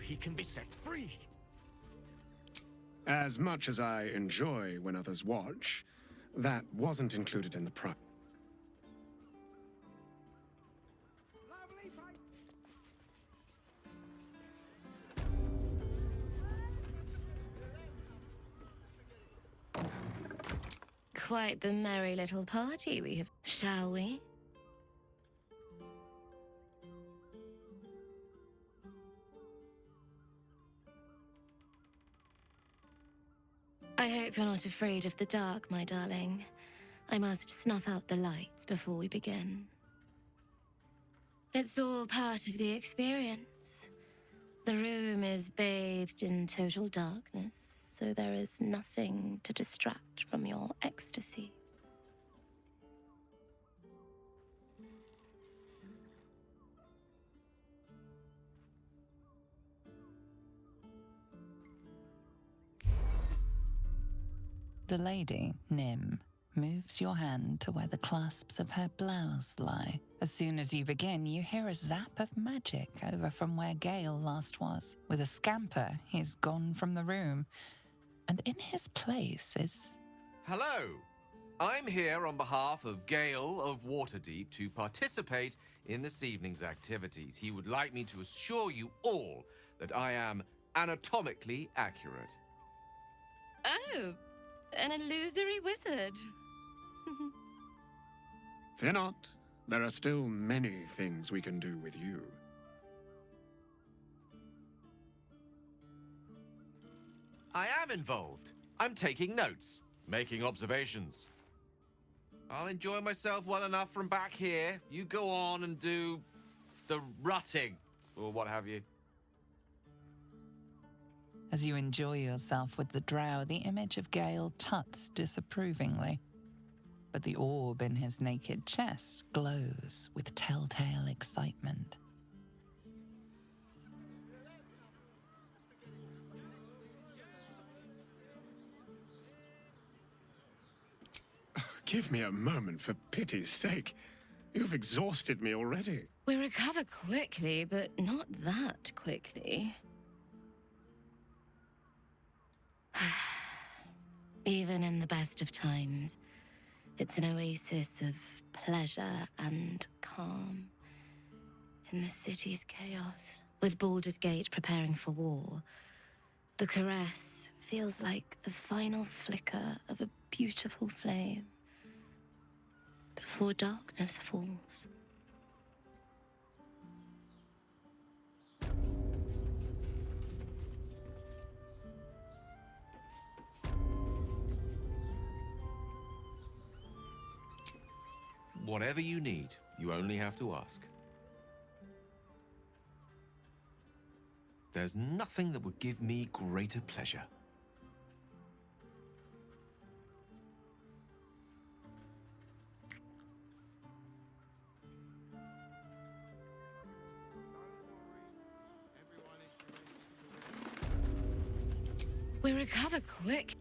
He can be set free. As much as I enjoy when others watch, that wasn't included in the price. Quite the merry little party we have, shall we? I hope you're not afraid of the dark, my darling. I must snuff out the lights before we begin. It's all part of the experience. The room is bathed in total darkness, so there is nothing to distract from your ecstasy. The lady, Nim, moves your hand to where the clasps of her blouse lie. As soon as you begin, you hear a zap of magic over from where Gale last was. With a scamper, he's gone from the room, and in his place is... Hello! I'm here on behalf of Gale of Waterdeep to participate in this evening's activities. He would like me to assure you all that I am anatomically accurate. Oh, an illusory wizard. Fear not. There are still many things we can do with you. I am involved. I'm taking notes, making observations. I'll enjoy myself well enough from back here. You go on and do the rutting, or what have you. As you enjoy yourself with the drow, the image of Gale tuts disapprovingly. But the orb in his naked chest glows with telltale excitement. Give me a moment, for pity's sake. You've exhausted me already. We recover quickly, but not that quickly. Even in the best of times, it's an oasis of pleasure and calm. In the city's chaos, with Baldurs Gate preparing for war, the caress feels like the final flicker of a beautiful flame before darkness falls. Whatever you need, you only have to ask. There's nothing that would give me greater pleasure. We recover quick.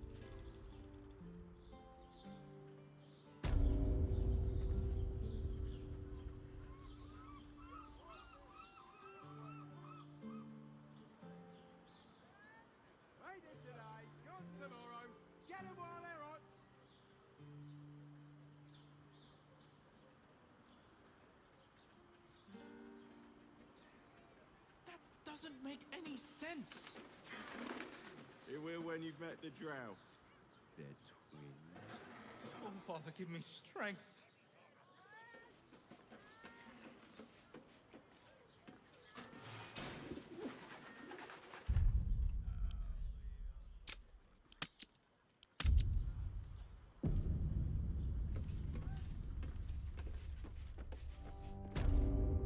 Traded today, gone tomorrow. Get 'em while they're hot. That doesn't make any sense. It will when you've met the drow. They're twins. Oh, Father, give me strength.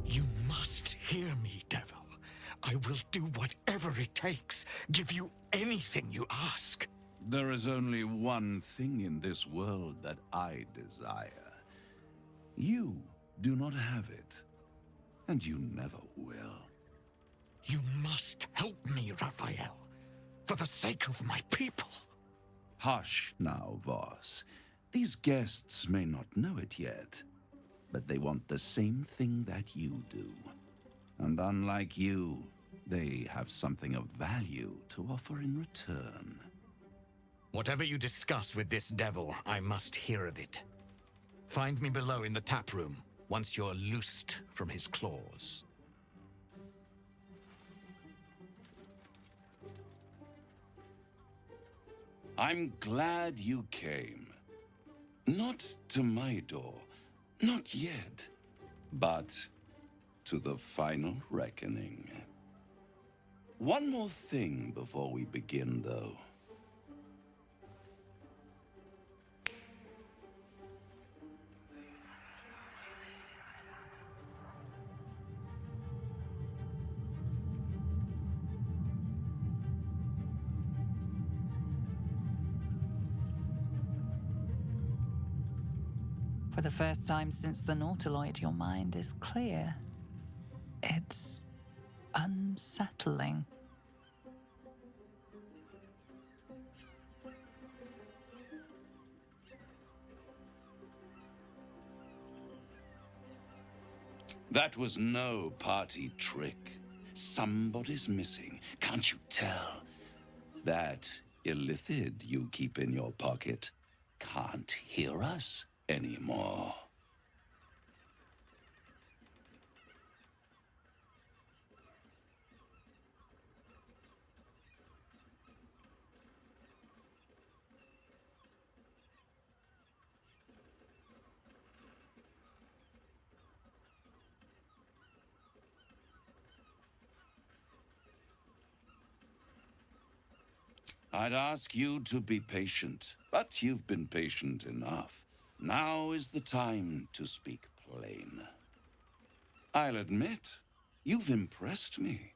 You must hear me, devil. I will do whatever it takes, give you anything you ask. There is only one thing in this world that I desire. You do not have it, and you never will. You must help me, Raphael, for the sake of my people. Hush now, Voss. These guests may not know it yet, but they want the same thing that you do. And unlike you, they have something of value to offer in return. Whatever you discuss with this devil, I must hear of it. Find me below in the tap room, once you're loosed from his claws. I'm glad you came. Not to my door, not yet, but to the final reckoning. One more thing before we begin, though. For the first time since the Nautiloid, your mind is clear. It's unsettling. That was no party trick. Somebody's missing, can't you tell? That illithid you keep in your pocket can't hear us anymore. I'd ask you to be patient, but you've been patient enough. Now is the time to speak plain. I'll admit, you've impressed me.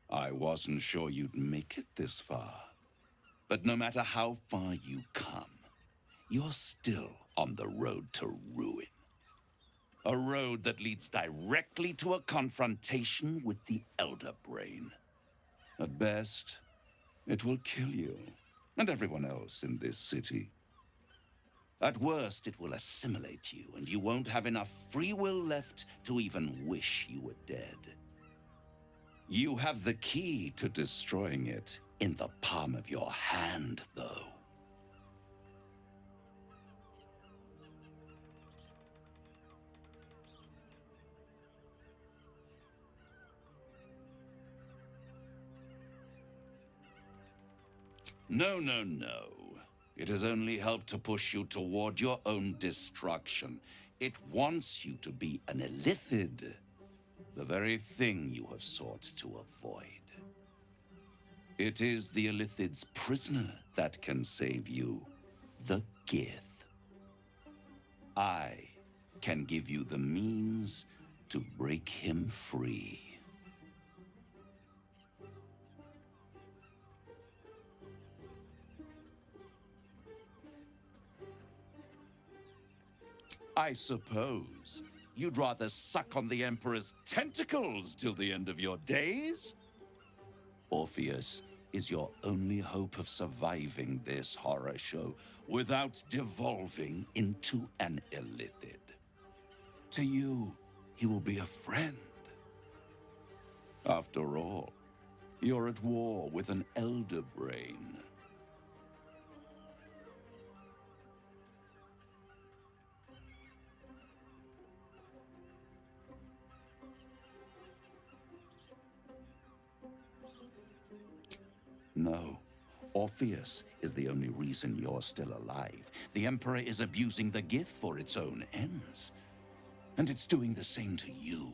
I wasn't sure you'd make it this far. But no matter how far you come, you're still on the road to ruin. A road that leads directly to a confrontation with the Elder Brain. At best, it will kill you, and everyone else in this city. At worst, it will assimilate you, and you won't have enough free will left to even wish you were dead. You have the key to destroying it in the palm of your hand, though. No, no, no. It has only helped to push you toward your own destruction. It wants you to be an illithid, the very thing you have sought to avoid. It is the illithid's prisoner that can save you, the Gith. I can give you the means to break him free. I suppose you'd rather suck on the Emperor's tentacles till the end of your days? Orpheus, is your only hope of surviving this horror show without devolving into an illithid. To you, he will be a friend. After all, you're at war with an elder brain. No. Orpheus is the only reason you're still alive. The Emperor is abusing the gift for its own ends. And it's doing the same to you.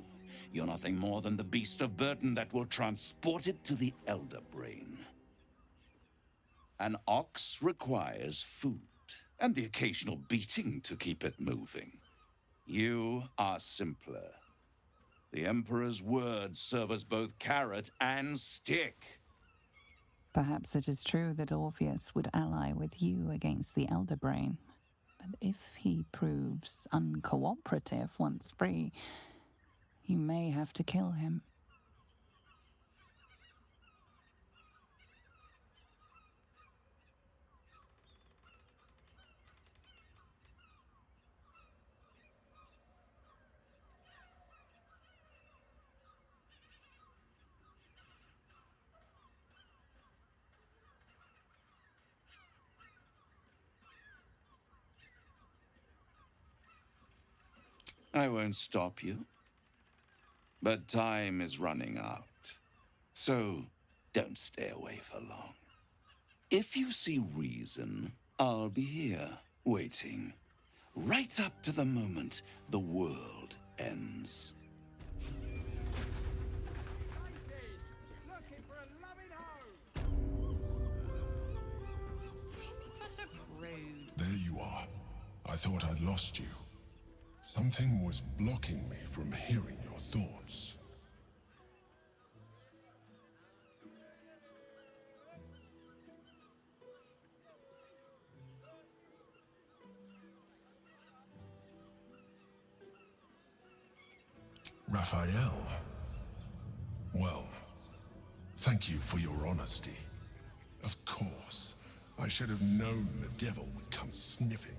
You're nothing more than the beast of burden that will transport it to the Elder Brain. An ox requires food, and the occasional beating to keep it moving. You are simpler. The Emperor's words serve as both carrot and stick. Perhaps it is true that Orpheus would ally with you against the Elder Brain. But if he proves uncooperative once free, you may have to kill him. I won't stop you. But time is running out. So don't stay away for long. If you see reason, I'll be here, waiting. Right up to the moment the world ends. Looking for a loving home. Such a prude. There you are. I thought I'd lost you. Something was blocking me from hearing your thoughts. Raphael. Well, thank you for your honesty. Of course, I should have known the devil would come sniffing.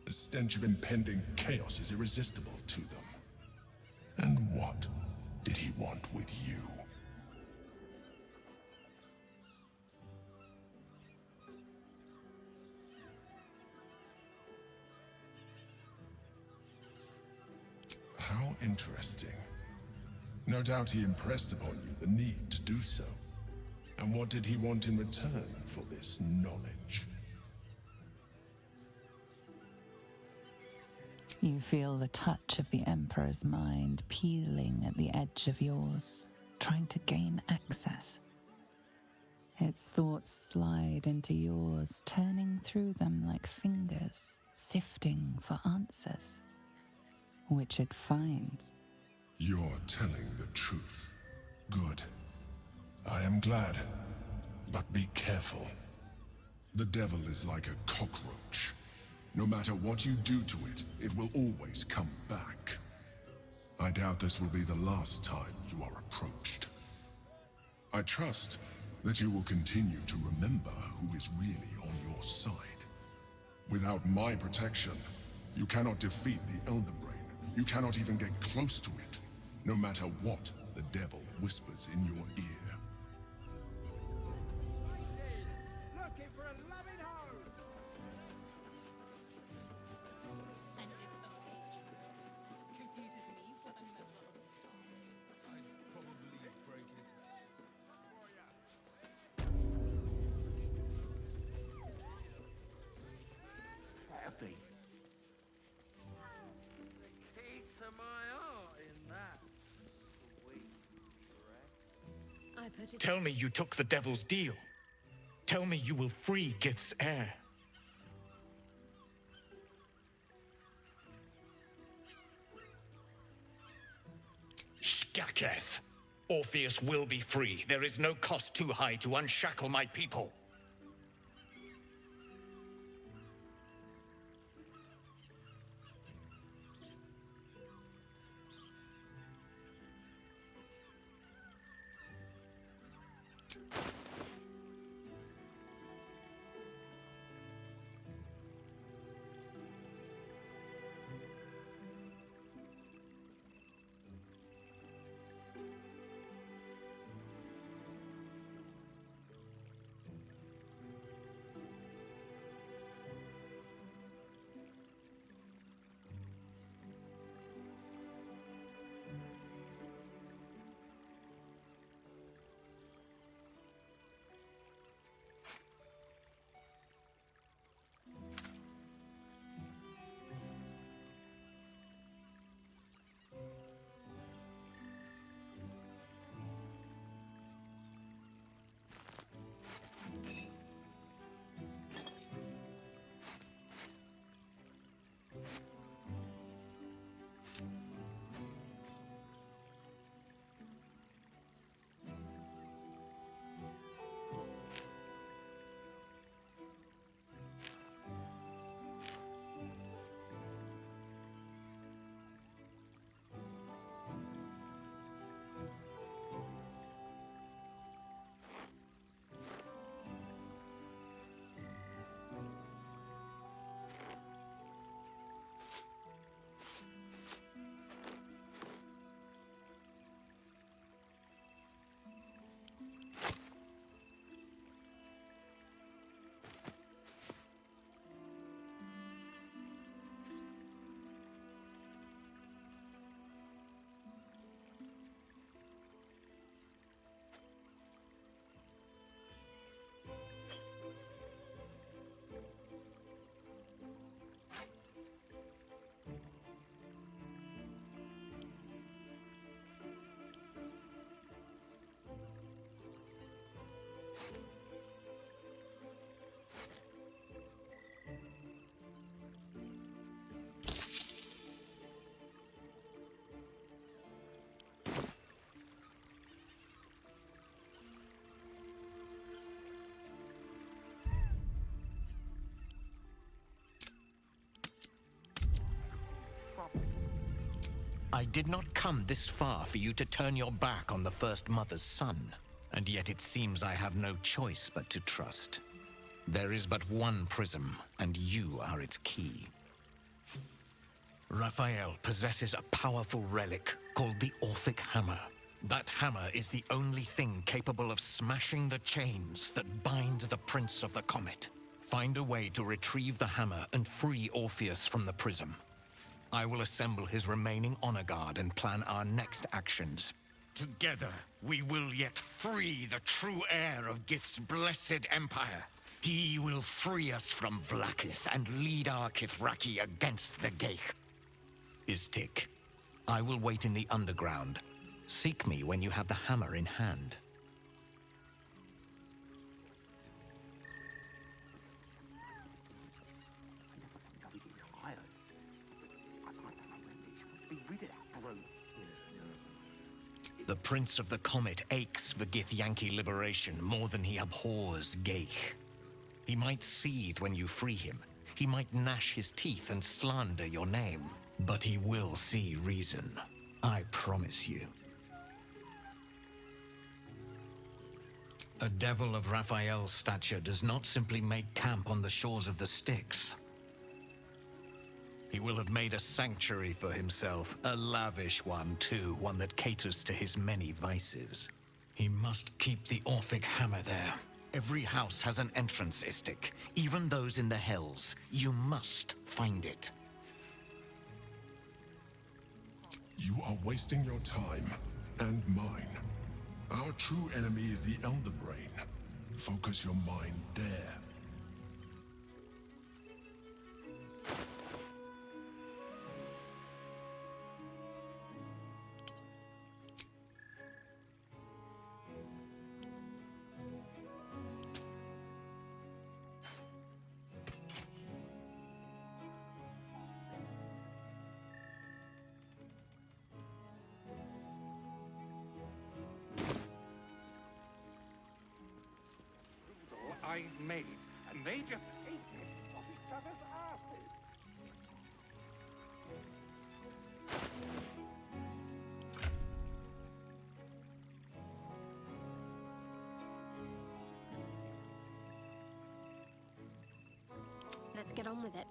The stench of impending chaos is irresistible to them. And what did he want with you? How interesting. No doubt he impressed upon you the need to do so. And what did he want in return for this knowledge? You feel the touch of the Emperor's mind peeling at the edge of yours, trying to gain access. Its thoughts slide into yours, turning through them like fingers, sifting for answers, which it finds. You're telling the truth. Good. I am glad. But be careful. The devil is like a cockroach. No matter what you do to it, it will always come back. I doubt this will be the last time you are approached. I trust that you will continue to remember who is really on your side. Without my protection, you cannot defeat the Elder Brain. You cannot even get close to it, no matter what the devil whispers in your ear. Looking for a loving home. Confuses me for a member of I'd probably break his... Heavy. The key to my heart in that sweet dress. Tell me you took the devil's deal. Tell me you will free Gith's heir. Skaketh. Orpheus will be free. There is no cost too high to unshackle my people. I did not come this far for you to turn your back on the First Mother's son, and yet it seems I have no choice but to trust. There is but one prism, and you are its key. Raphael possesses a powerful relic called the Orphic Hammer. That hammer is the only thing capable of smashing the chains that bind the Prince of the Comet. Find a way to retrieve the hammer and free Orpheus from the prism. I will assemble his remaining honor guard and plan our next actions. Together, we will yet free the true heir of Gith's blessed empire. He will free us from Vlaakith and lead our Kithraki against the Geich. Istik, I will wait in the underground. Seek me when you have the hammer in hand. The Prince of the Comet aches for Githyanki liberation more than he abhors Geich. He might seethe when you free him. He might gnash his teeth and slander your name. But he will see reason. I promise you. A devil of Raphael's stature does not simply make camp on the shores of the Styx. He will have made a sanctuary for himself, a lavish one too, one that caters to his many vices. He must keep the Orphic Hammer there. Every house has an entrance, Istik, even those in the Hells. You must find it. You are wasting your time, and mine. Our true enemy is the Elder Brain. Focus your mind there. I've made, and they just hate me off each other's asses. Let's get on with it.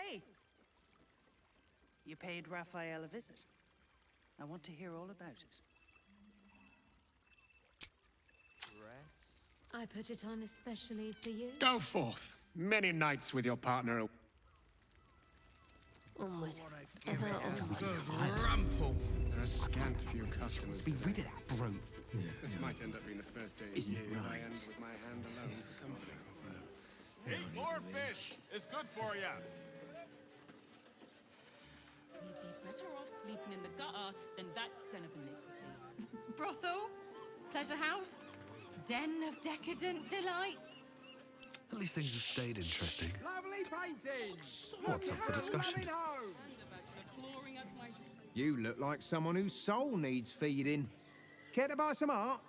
Hey! You paid Raphael a visit. I want to hear all about it. I put it on especially for you. Go forth. Many nights with your partner. Onward. Give it a good rumple. There are scant few customers. Be rid of that brute. This might end up being the first day in years I end with my hand alone for company. Eat more fish. It's good for you. You'd be better off sleeping in the gutter than that den of iniquity. Brothel? Pleasure house? Den of decadent delights? At least things have stayed interesting. Lovely painting. What's up for discussion? You look like someone whose soul needs feeding. Care to buy some art?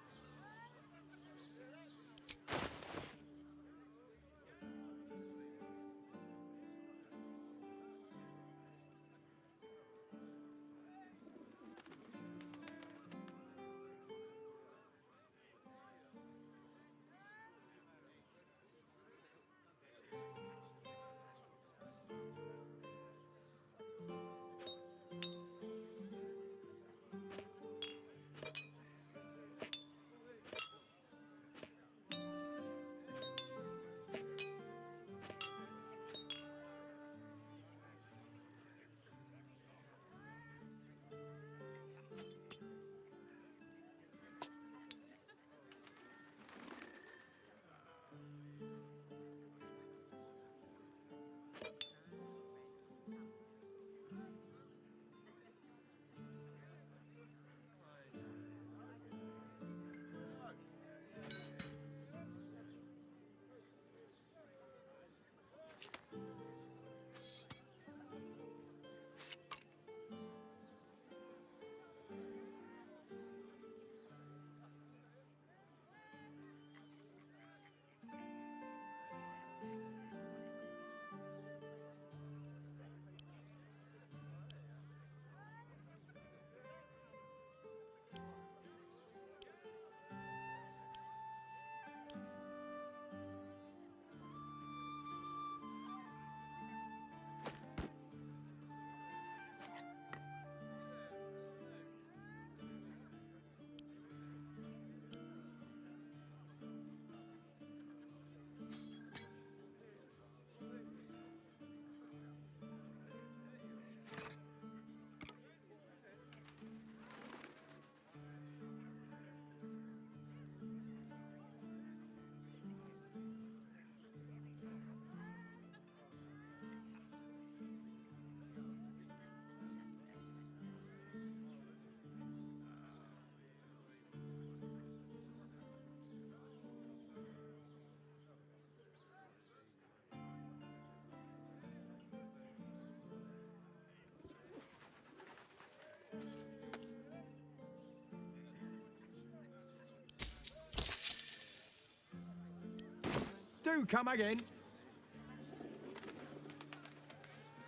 Do come again.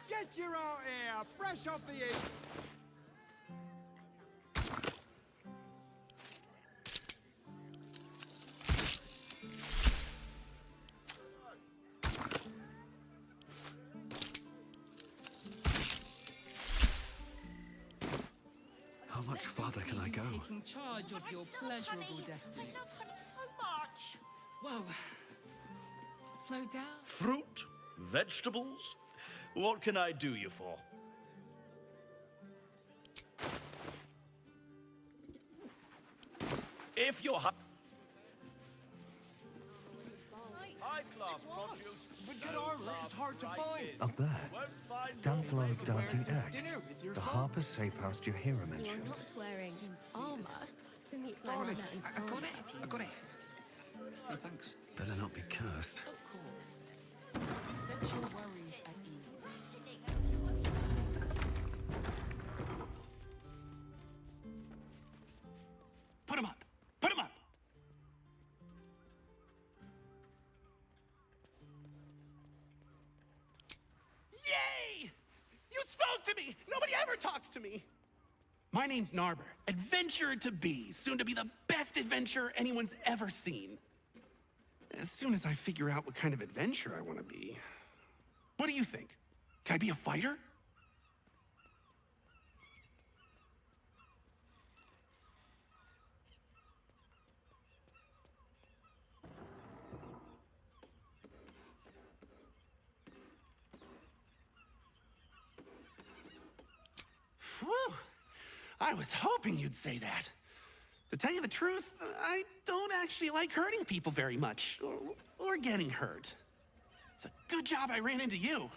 Get you out here, fresh off the heat. How much farther can I go? Taking charge of your pleasurable destiny. I love honey so much. Whoa. Slow down. Fruit? Vegetables? What can I do you for? If you're high-class produce, but good armor is hard to find. Up there. Danthalon's dancing axe. The Harper's safe house Jahira mentioned. You're not wearing armor to meet my Darling, mother and I got father. it. I got it. No, thanks. Better not be cursed. Of course. Set your worries at ease. Put him up. Put him up. Yay! You spoke to me! Nobody ever talks to me! My name's Narber, adventurer to be, soon to be the best adventurer anyone's ever seen. As soon as I figure out what kind of adventurer I want to be. What do you think? Can I be a fighter? Whew! I was hoping you'd say that. To tell you the truth, I don't actually like hurting people very much, or getting hurt. It's a good job I ran into you.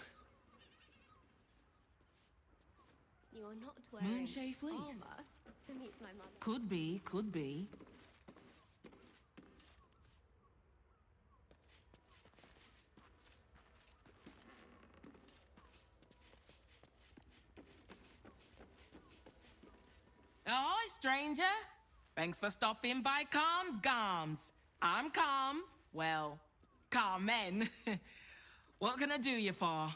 You are not wearing Moonshade fleece. armor to meet my mother. Could be, could be. Oh, hi, stranger. Thanks for stopping by Calm's Gams. I'm Calm. Well, Carmen. What can I do you for?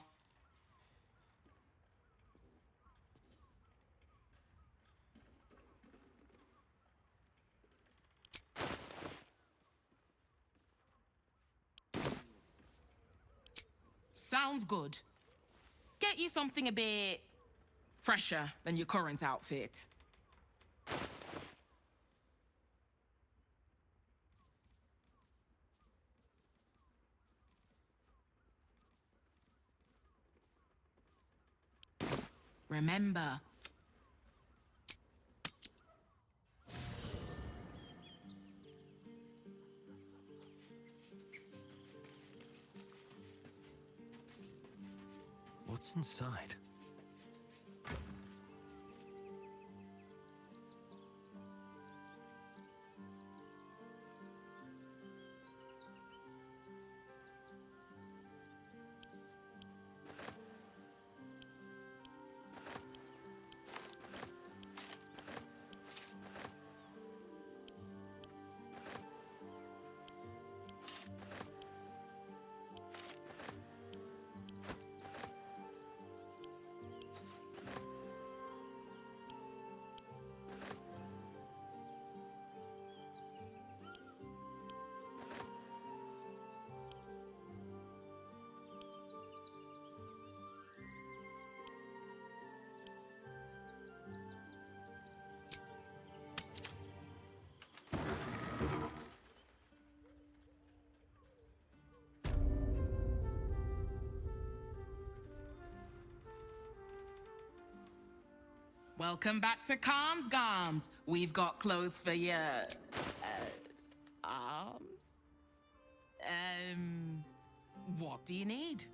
Sounds good. Get you something a bit fresher than your current outfit. Remember, What's inside? welcome back to Calm's Gams. We've got clothes for your arms. What do you need?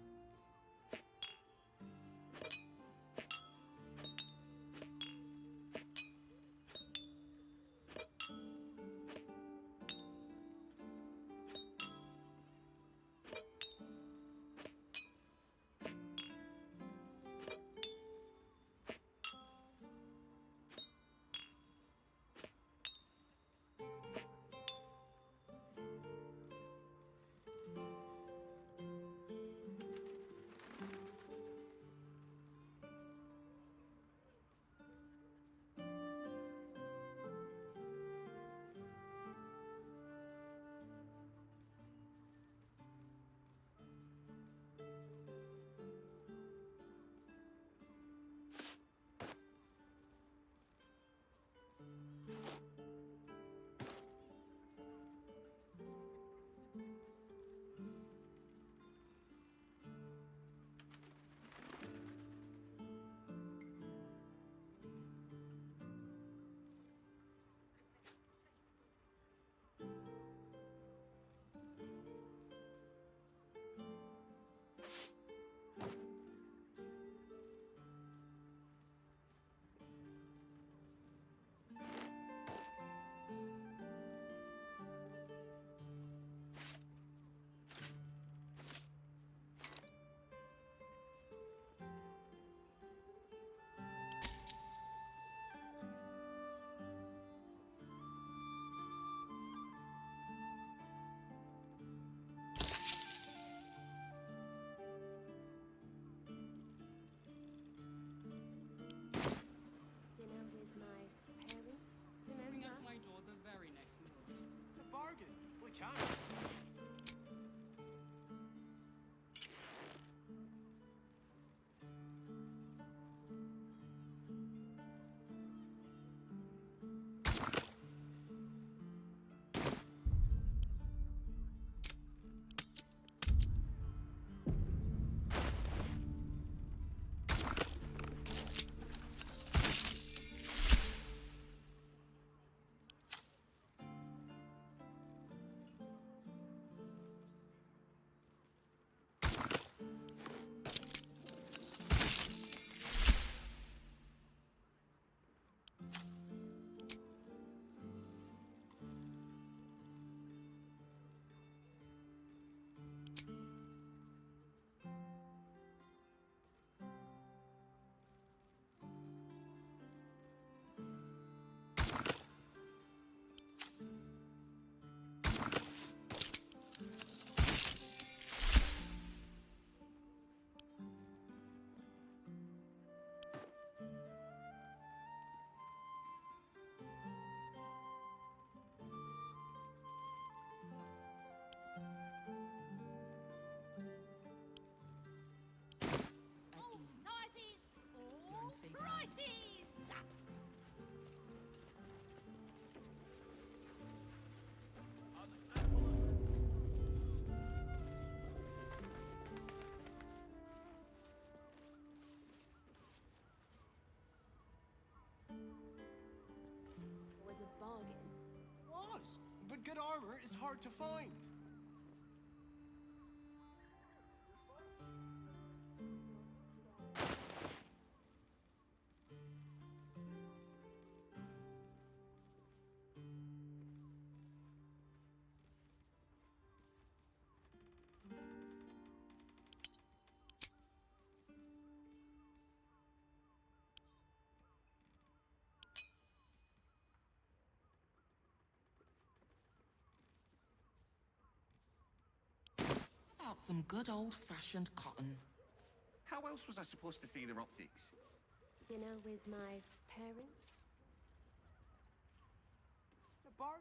hard to find. About some good old-fashioned cotton. How else was I supposed to see their optics? Dinner with my parents? The bar?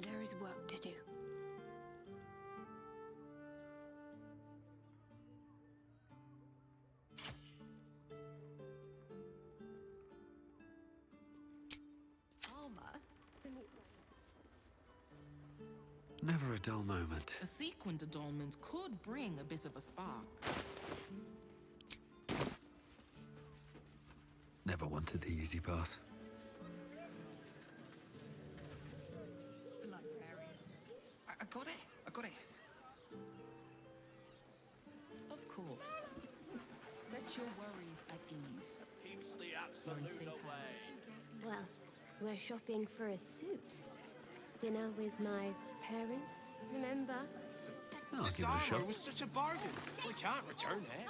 There is work to do. Never a dull moment. A sequined adornment could bring a bit of a spark. Never wanted the easy path. I got it. I got it. Of course. Let your worries at ease. Keeps the You're in absolute safe away. hands. Well, we're shopping for a suit. Dinner with my parents, remember? I'll This give it a armor shot. was such a bargain. We can't return it.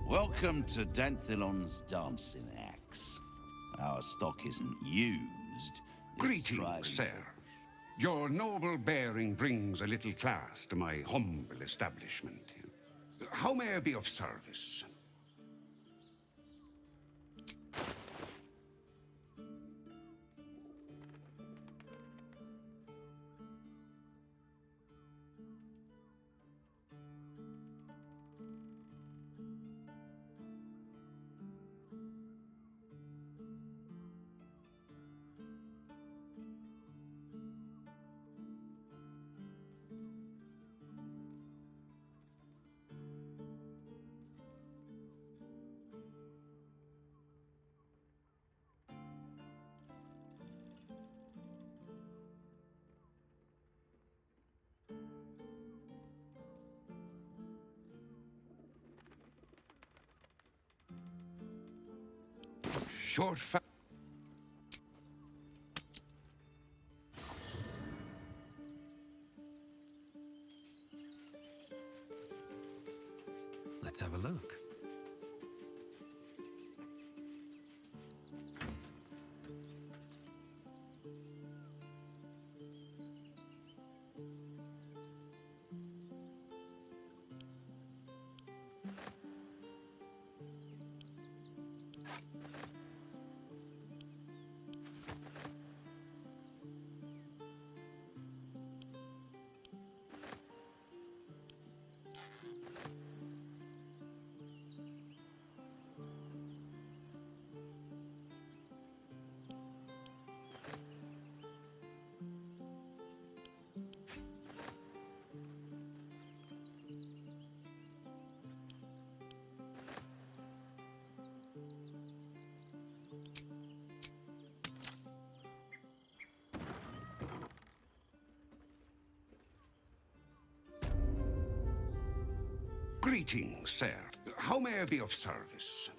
Welcome to Danthilon's dancing axe. Our stock isn't used. it's Greetings, tried. sir. Your noble bearing brings a little class to my humble establishment. How may I be of service? short Let's have a look. Greetings, sir. How may I be of service?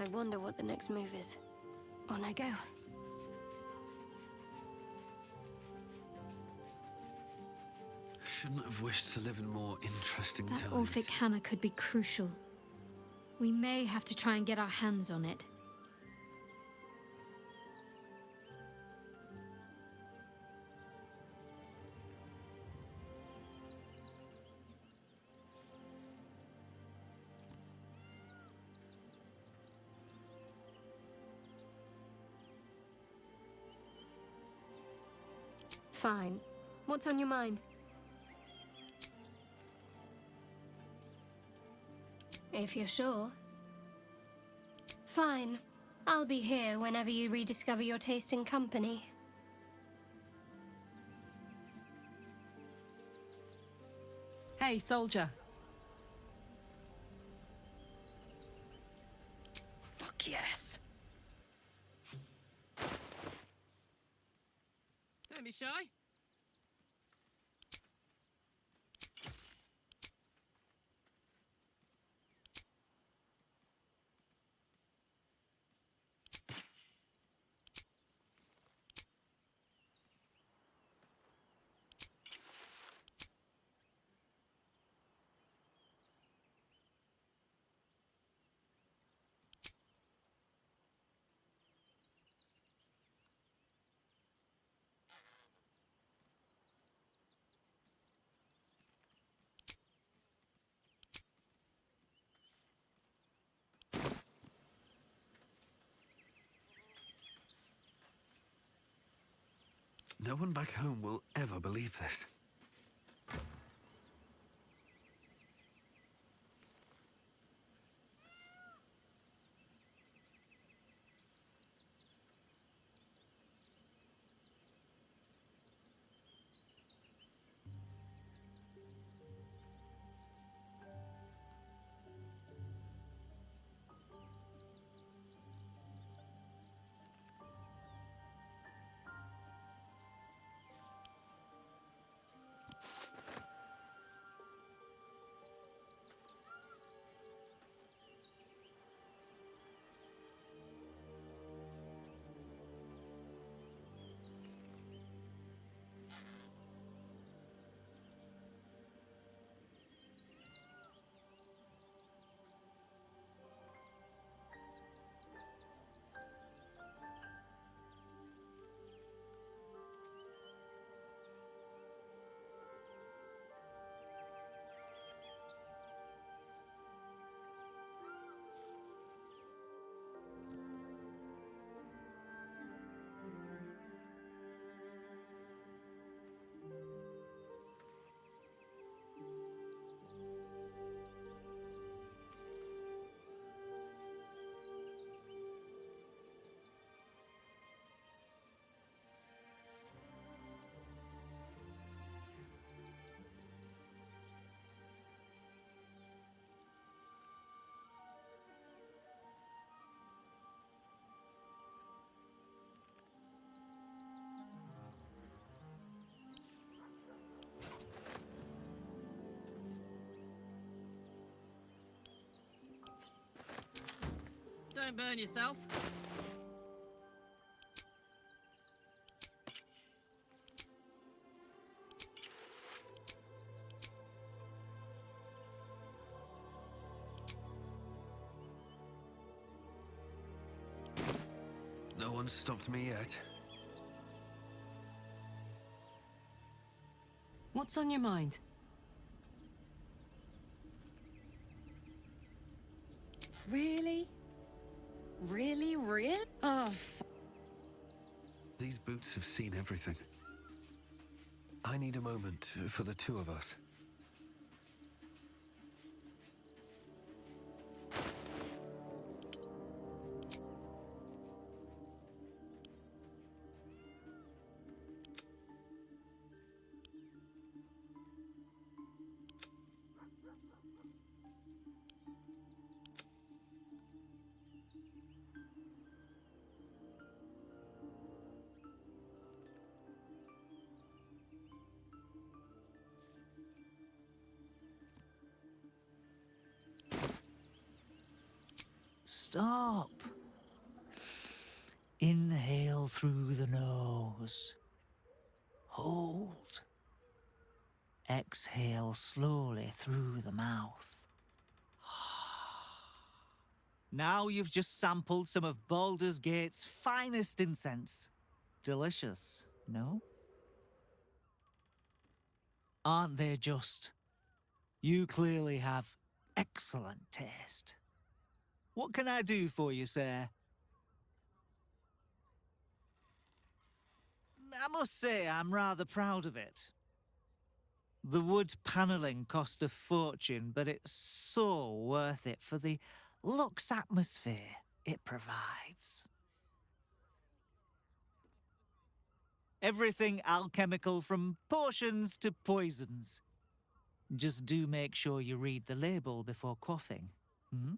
I wonder what the next move is. On I go. Shouldn't have wished to live in more interesting That times. Orphic hammer could be crucial. We may have to try and get our hands on it. Fine. What's on your mind? If you're sure. Fine. I'll be here whenever you rediscover your taste in company. Hey, soldier. Fuck yes. Don't be shy. No one back home will ever believe this. Don't burn yourself. No one's stopped me yet. What's on your mind? Really? Really? Oh, These boots have seen everything. I need a moment for the two of us. stop. Inhale through the nose. Hold. Exhale slowly through the mouth. Now you've just sampled some of Baldurs Gate's finest incense. Delicious, no? Aren't they just? You clearly have excellent taste. What can I do for you, sir? I must say I'm rather proud of it. The wood panelling cost a fortune, but it's so worth it for the luxe atmosphere it provides. Everything alchemical from potions to poisons. Just do make sure you read the label before quaffing. Hmm?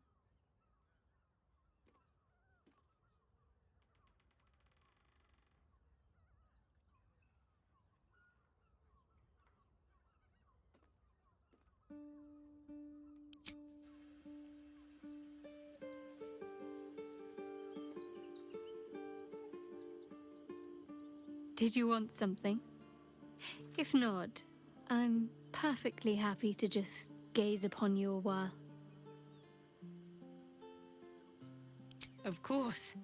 Did you want something? If not, I'm perfectly happy to just gaze upon you a while. Of course.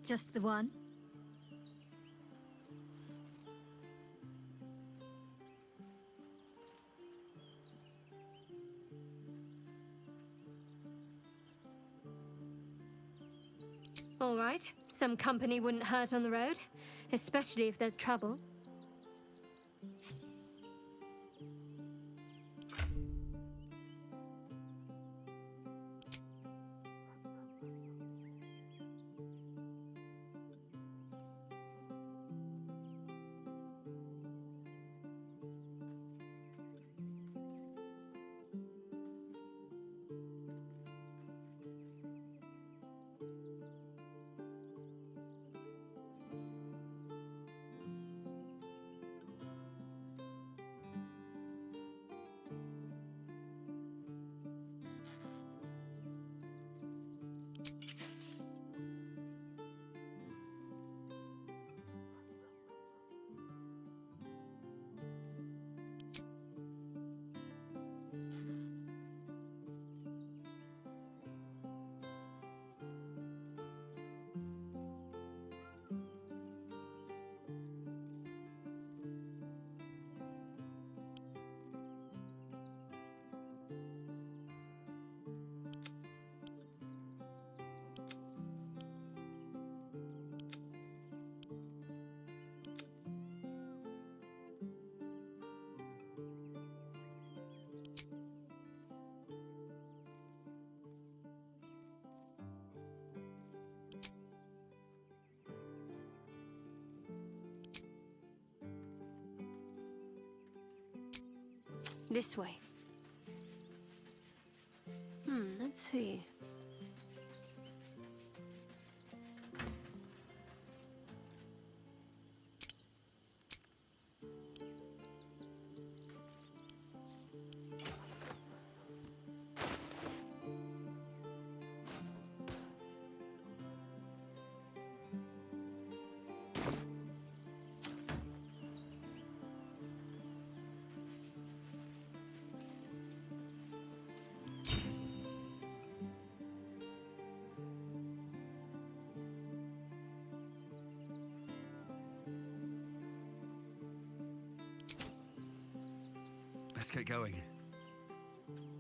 Just the one? All right, some company wouldn't hurt on the road, especially if there's trouble. This way. Let's see. Let's get going.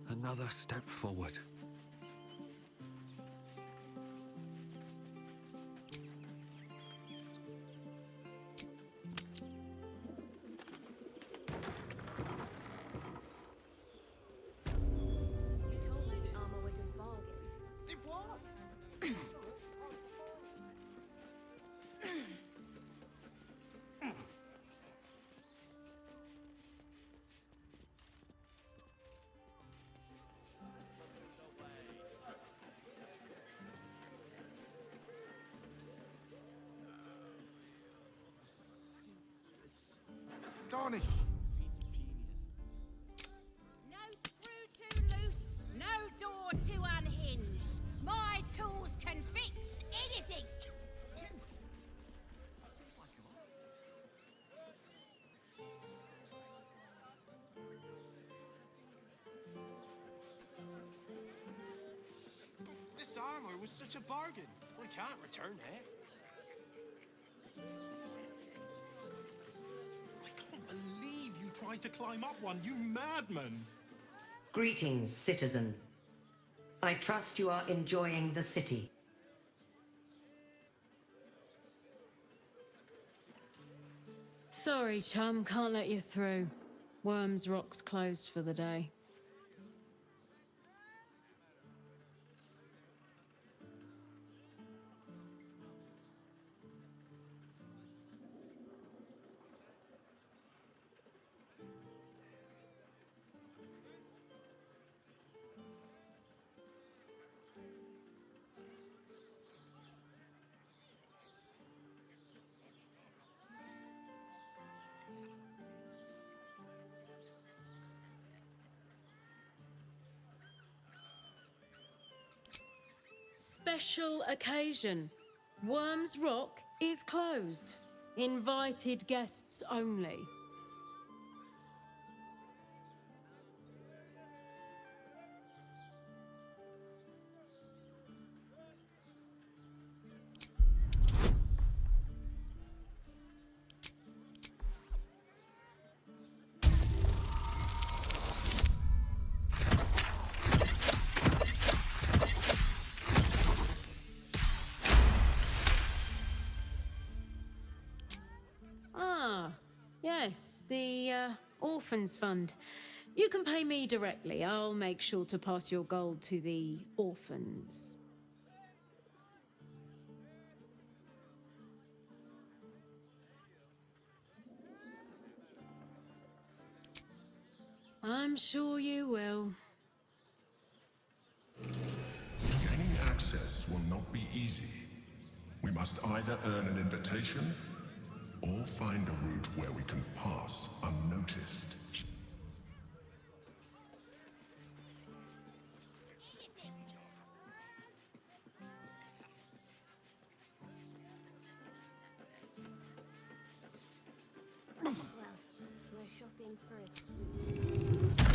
Another step forward. Darnish! No screw was such a bargain. We can't return it. I can't believe you tried to climb up one, you madman! Greetings, citizen. I trust you are enjoying the city. Sorry, chum, can't let you through. Worms Rock's closed for the day. Special occasion. Worms Rock is closed. Invited guests only. Yes, the Orphans Fund. You can pay me directly. I'll make sure to pass your gold to the orphans. I'm sure you will. Gaining access will not be easy. We must either earn an invitation or find a route where we can pass unnoticed. Well, we're shopping for a sweet.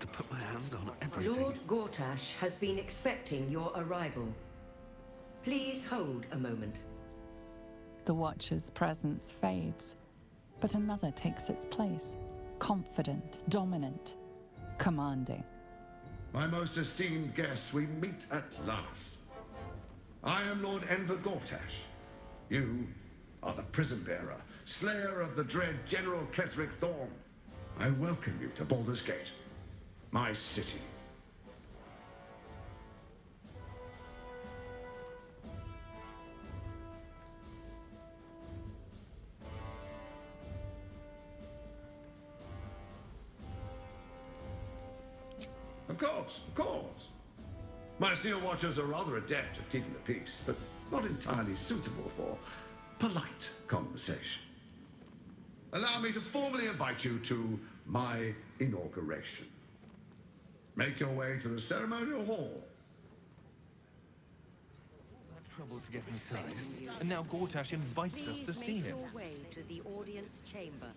To put my hands on everything. Lord Gortash has been expecting your arrival. Please hold a moment. The Watcher's presence fades, but another takes its place. Confident, dominant, commanding. My most esteemed guest, we meet at last. I am Lord Enver Gortash. You are the prison bearer, slayer of the dread General Ketheric Thorm. I welcome you to Baldurs Gate, my city. Of course, of course. My steel watchers are rather adept at keeping the peace, but not entirely suitable for polite conversation. Allow me to formally invite you to my inauguration. Make your way to the ceremonial hall. That trouble to get inside. And now Gortash invites us to see him. Please make your way to the audience chamber.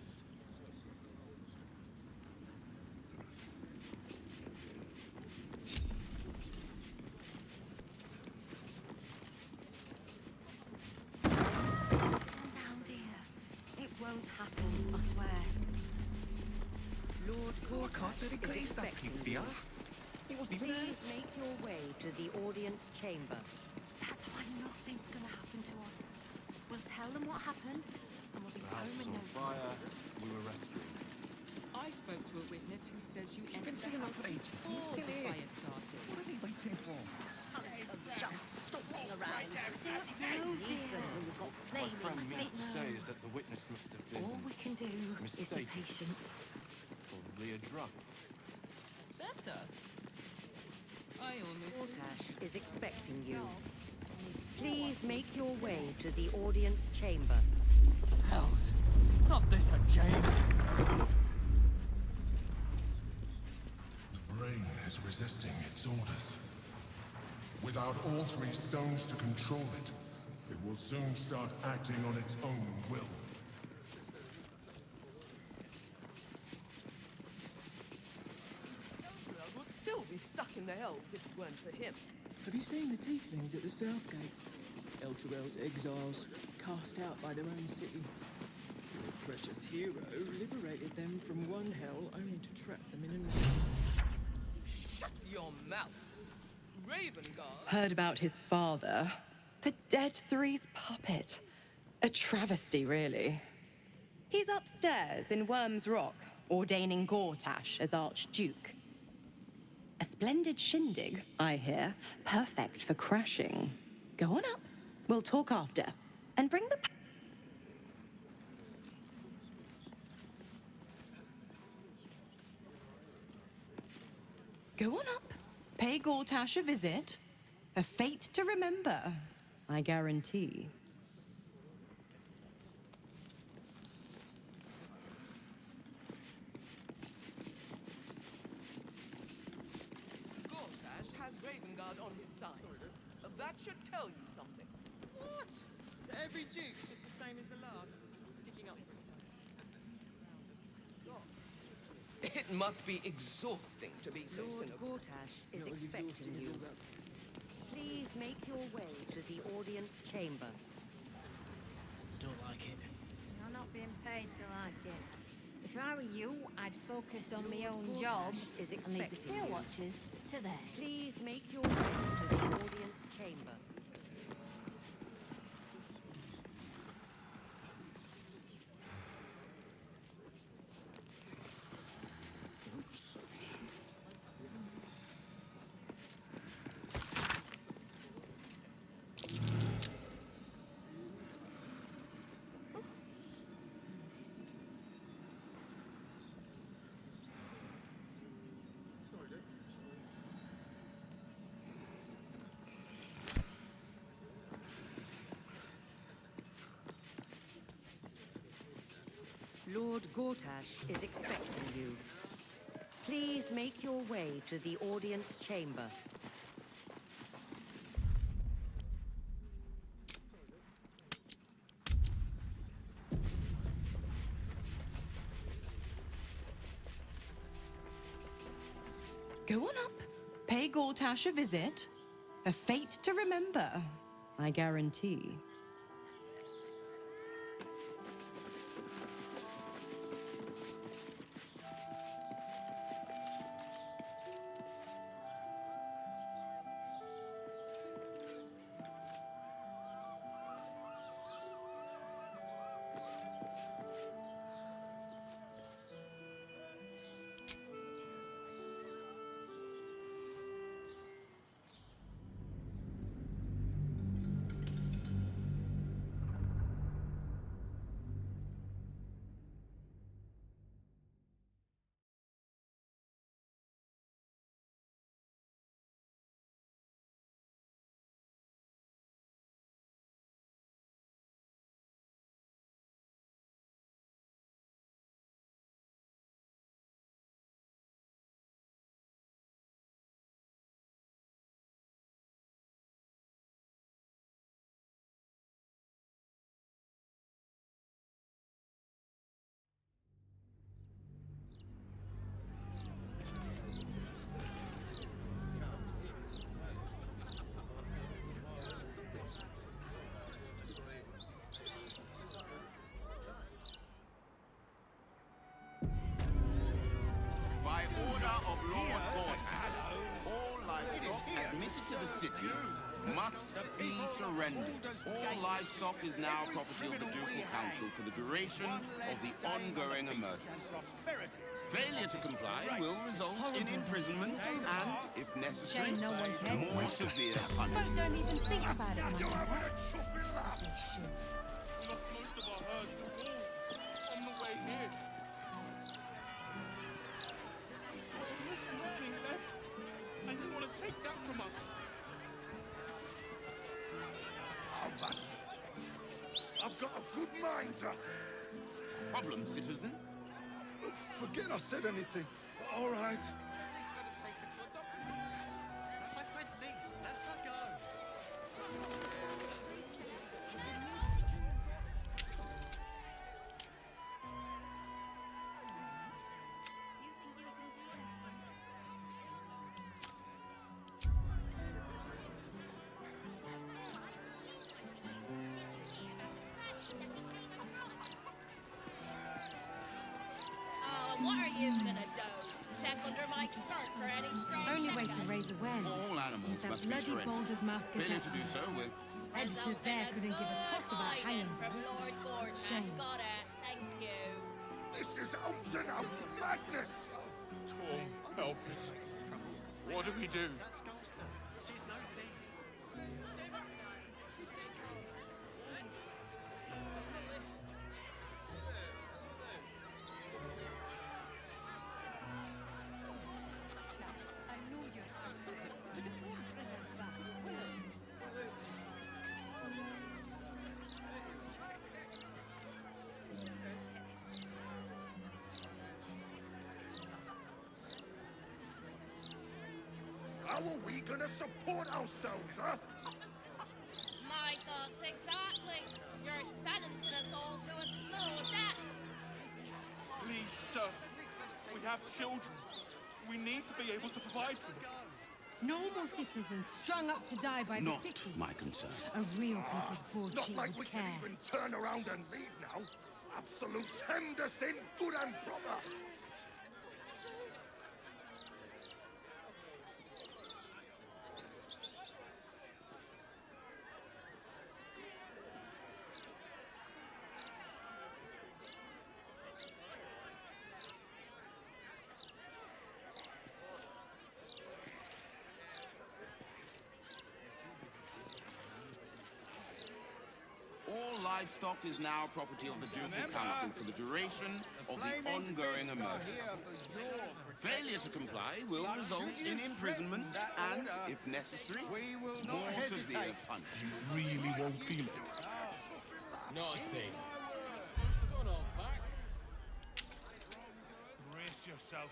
Won't happen, I swear. Lord Gortash is expecting you. He wasn't even Please make your way to the audience chamber. That's why nothing's gonna happen to us. We'll tell them what happened, and we'll be home in no time. We were rescued. I spoke to a witness who says you entered been the seeing that house for ages, and you're before still the here. fire started. What are they waiting for? Stop running around. Listen, when you've got My flaming friend means to fate. say is that the witness must have been All we can do is be mistaken. patient. Probably a drug. Better. I almost... Portash is expecting you. Please make your way to the audience chamber. Hells! Not this again! The brain is resisting its orders. Without all three stones to control it, it will soon start acting on its own will. Would still be stuck in the elves if it weren't for him. Have you seen the tieflings at the South Gate? Elturel's exiles, cast out by their own city. Your precious hero liberated them from one hell only to trap them in another. Shut your mouth. Ravengard. Heard about his father. The Dead Three's puppet. A travesty, really. He's upstairs in Worm's Rock, ordaining Gortash as Archduke. A splendid shindig, I hear. Perfect for crashing. Go on up. We'll talk after. And bring the... Go on up. Pay Gortash a visit. A fate to remember, I guarantee. Gortash has Ravengard on his side. That should tell you something. What? Every duke's just the same as the last. Sticking up for it. It must be exhausting to be so Lord cynical. Gortash is expecting you. Please make your way to the audience chamber. Don't like it. You're not being paid to like it. If I were you, I'd focus on my own job is and leave the expecting scale you. watchers to theirs. Please make your way to the audience chamber. Lord Gortash is expecting you. Please make your way to the audience chamber. Go on up. Pay Gortash a visit. A fate to remember, I guarantee. By order of Lord Gortash, all livestock admitted to the city must be surrendered. All livestock is now property of the Ducal Council for the duration of the ongoing emergency. Failure to comply will result in imprisonment and, if necessary, Shame no one cares. more severe punishment. Folk don't even think about it much. They should. We lost most of our herd to wolves on the way here. We've got nothing left, and you want to take that from us? I've got a good mind to... Problem, citizen? Forget I said anything. All right. My friend's knee. Let her go. What are you gonna do? Check under my skirt for any strange Only way to raise awareness All animals is that must be bloody surrendered. Baldurs Mouth Failure Gazette. to do so will... Editors there couldn't give a toss about hanging. from Lord Gordon. Shame. Got it. Thank you. This is out and out madness. Tom, help us. What do we do? She's no thief. How are we gonna support ourselves, huh? My thoughts exactly. You're sentencing us all to a slow death. Please, sir. We have children. We need to be able to provide for them. Normal citizens strung up to die by Not the city. my concern. A real people's Not broadsheet like would we care. can even turn around and leave now. Absolute hemmed us in, good and proper. All livestock is now property of the Ducal Council for the duration of the ongoing emergency. Failure to comply will result in imprisonment and, if necessary, more severe punishment. You really won't feel it. Not a thing. Got our back. Brace yourself.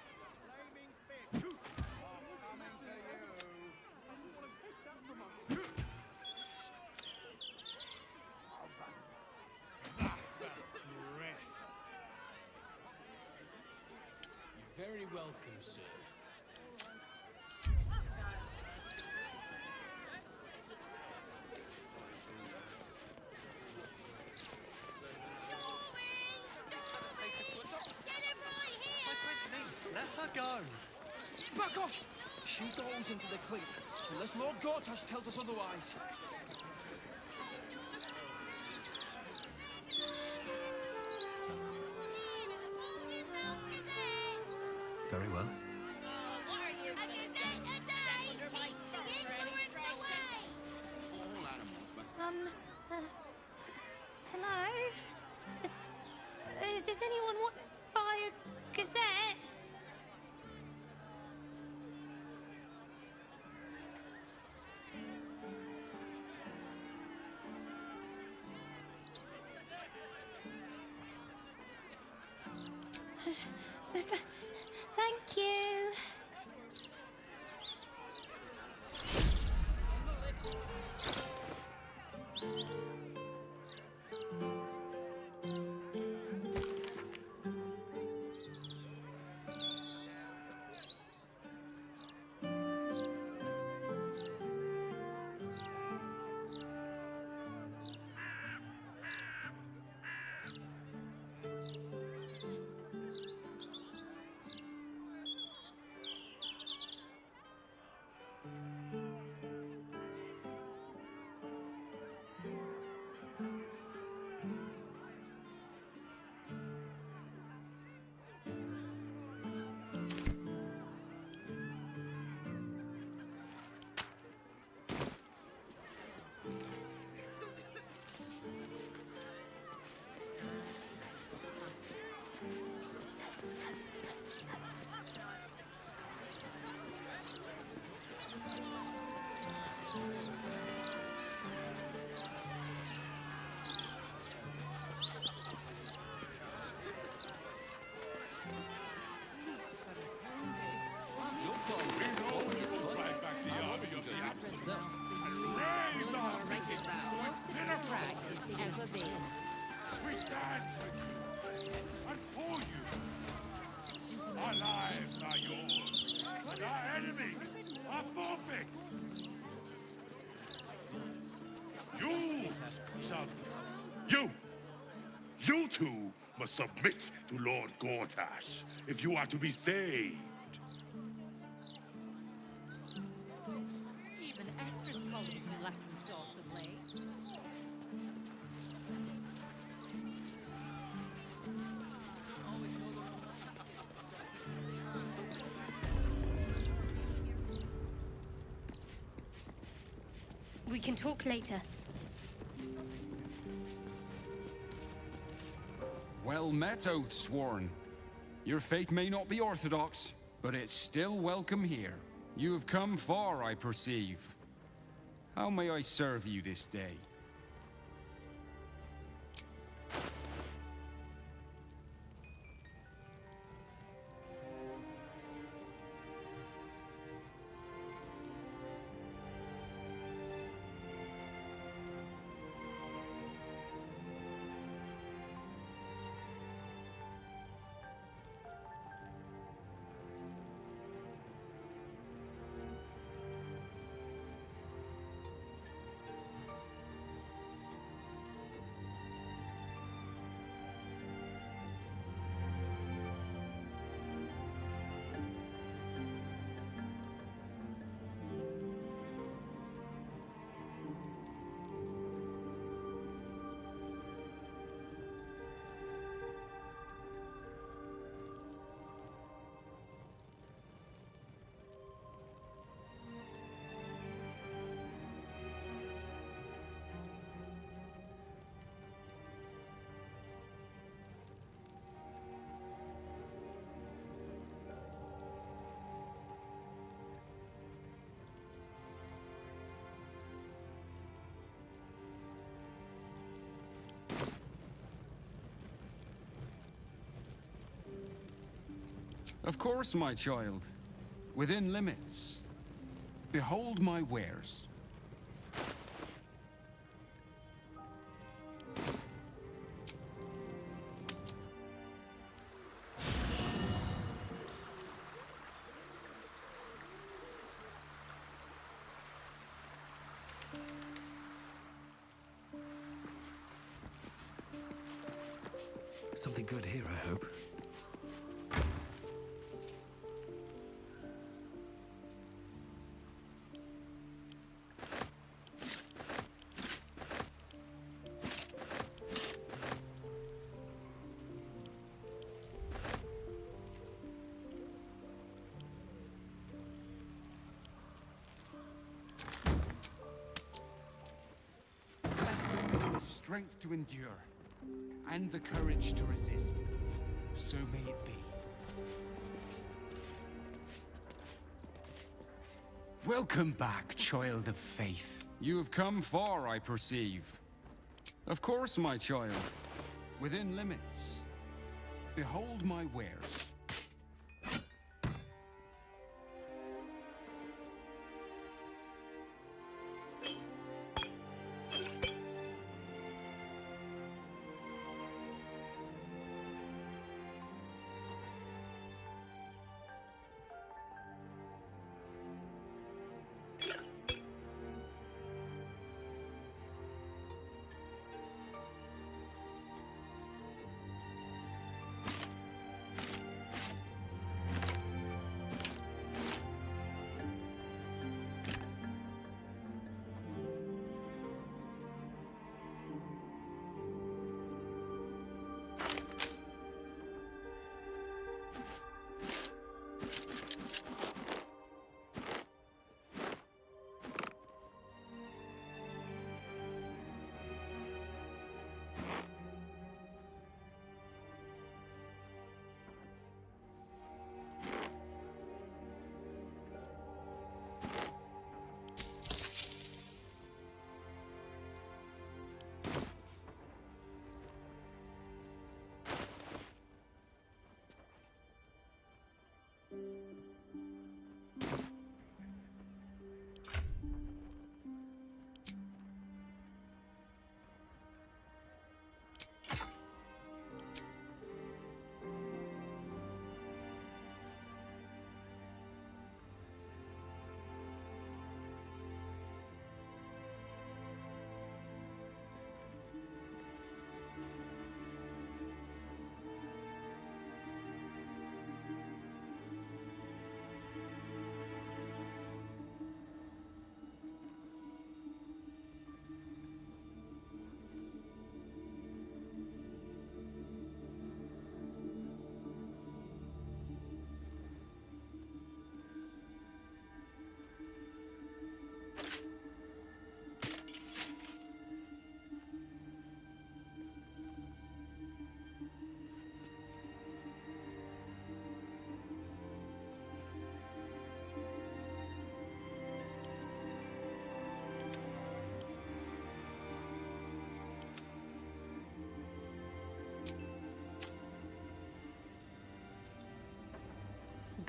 Very welcome, sir. Let her go. Back off! She goes into the creek, unless Lord Gortash tells us otherwise. Very well. What are you gonna do? Check under my skirt for any strange death. All animals must... Hello? Does anyone want to buy a gazette? Thank you. is. We stand with you and for you. Our lives are yours, and our enemies are forfeits. You, son, you two must submit to Lord Gortash if you are to be saved. Even Estrus calls me lacking sauce of late. We can talk later. Well met, Oath Sworn. Your faith may not be orthodox, but it's still welcome here. You have come far, I perceive. How may I serve you this day? Of course, my child. Within limits. Behold my wares. Something good here, I hope. Bless them with the strength to endure, and the courage to resist. So may it be. Welcome back, child of faith. You have come far, I perceive. Of course, my child. Within limits. Behold my wares.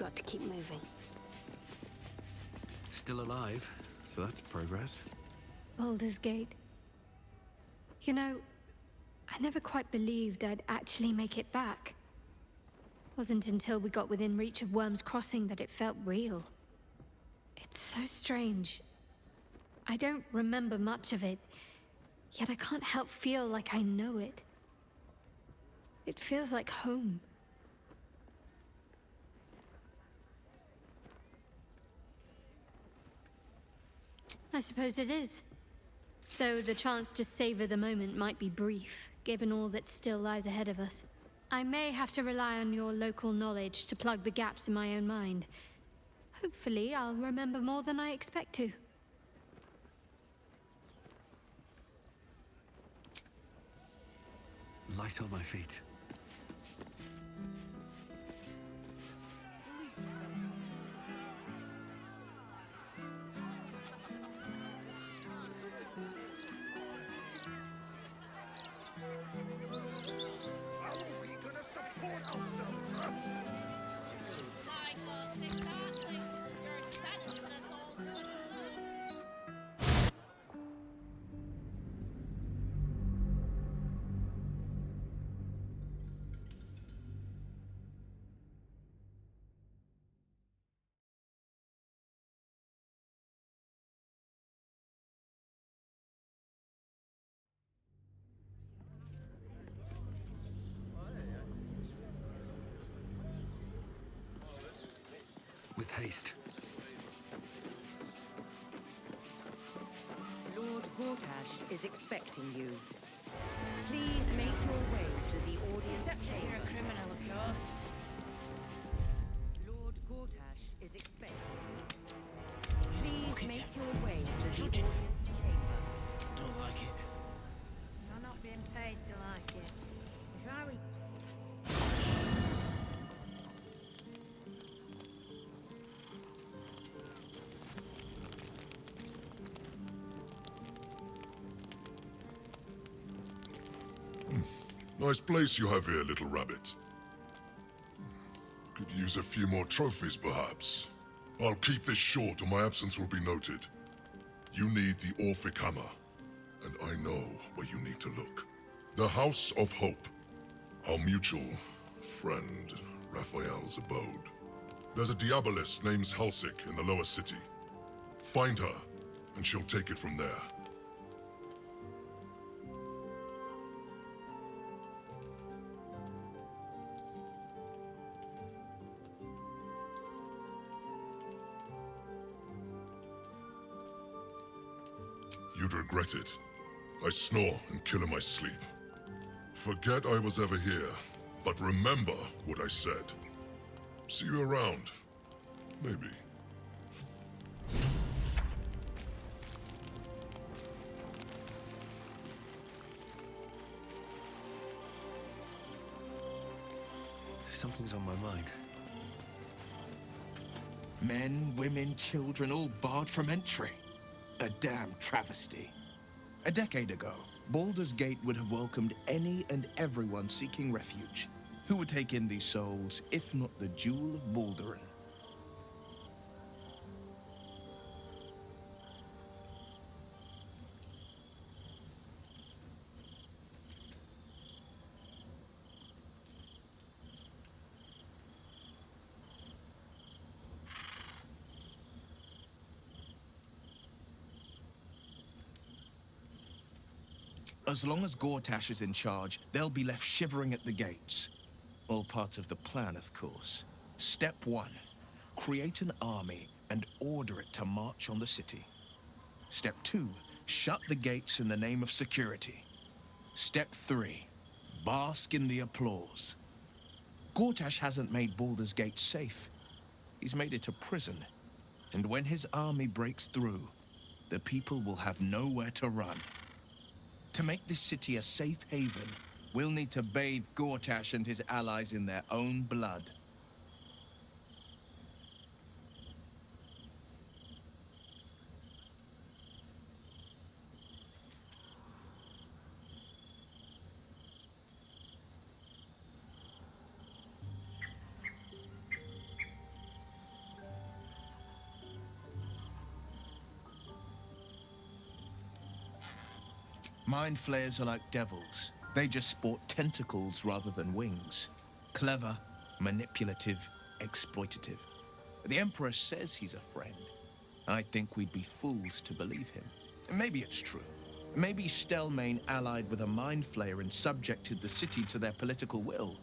got to keep moving. Still alive, so that's progress. Baldurs Gate. You know, I never quite believed I'd actually make it back. Wasn't until we got within reach of Worm's Crossing that it felt real. It's so strange. I don't remember much of it, yet I can't help feel like I know it. It feels like home. I suppose it is. Though the chance to savor the moment might be brief, given all that still lies ahead of us. I may have to rely on your local knowledge to plug the gaps in my own mind. Hopefully, I'll remember more than I expect to. Light on my feet. How are we gonna support ourselves, huh? My God, exactly. You're sentencing us all to a slow. With haste. Lord Gortash is expecting you. Please make your way to the audience Except if you're chamber. a criminal, of course. Lord Gortash is expecting you. Please make your way to the audience chamber. Don't like it. You're not being paid to like it. If I were Nice place you have here, little rabbit. Could use a few more trophies, perhaps. I'll keep this short or my absence will be noted. You need the Orphic Hammer, and I know where you need to look. The House of Hope, our mutual friend Raphael's abode. There's a Diabolist named Halsik in the lower city. Find her, and she'll take it from there. You'd regret it. I snore and kill in my sleep. Forget I was ever here, but remember what I said. See you around. Maybe. Something's on my mind. Men, women, children, all barred from entry. A damn travesty. A decade ago, Baldurs Gate would have welcomed any and everyone seeking refuge. Who would take in these souls, if not the Jewel of Baldurin? As long as Gortash is in charge, they'll be left shivering at the gates. All part of the plan, of course. Step 1, create an army and order it to march on the city. Step 2, shut the gates in the name of security. Step 3, bask in the applause. Gortash hasn't made Baldurs Gate safe. He's made it a prison. And when his army breaks through, the people will have nowhere to run. To make this city a safe haven, we'll need to bathe Gortash and his allies in their own blood. Mind flayers are like devils. They just sport tentacles rather than wings. Clever, manipulative, exploitative. The Emperor says he's a friend. I think we'd be fools to believe him. Maybe it's true. Maybe Stelmane allied with a mind flayer and subjected the city to their political will.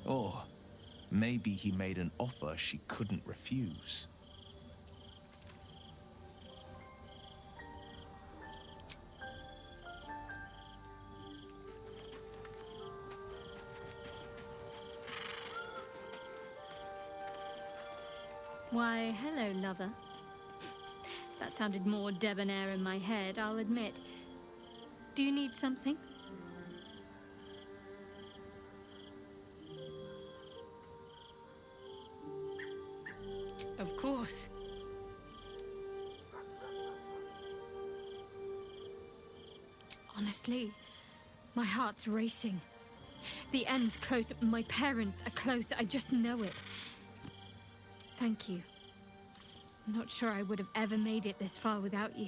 Or maybe he made an offer she couldn't refuse. Why, hello, lover. That sounded more debonair in my head, I'll admit. Do you need something? Of course. Honestly, my heart's racing. The end's close, my parents are close, I just know it. Thank you. I'm not sure I would have ever made it this far without you.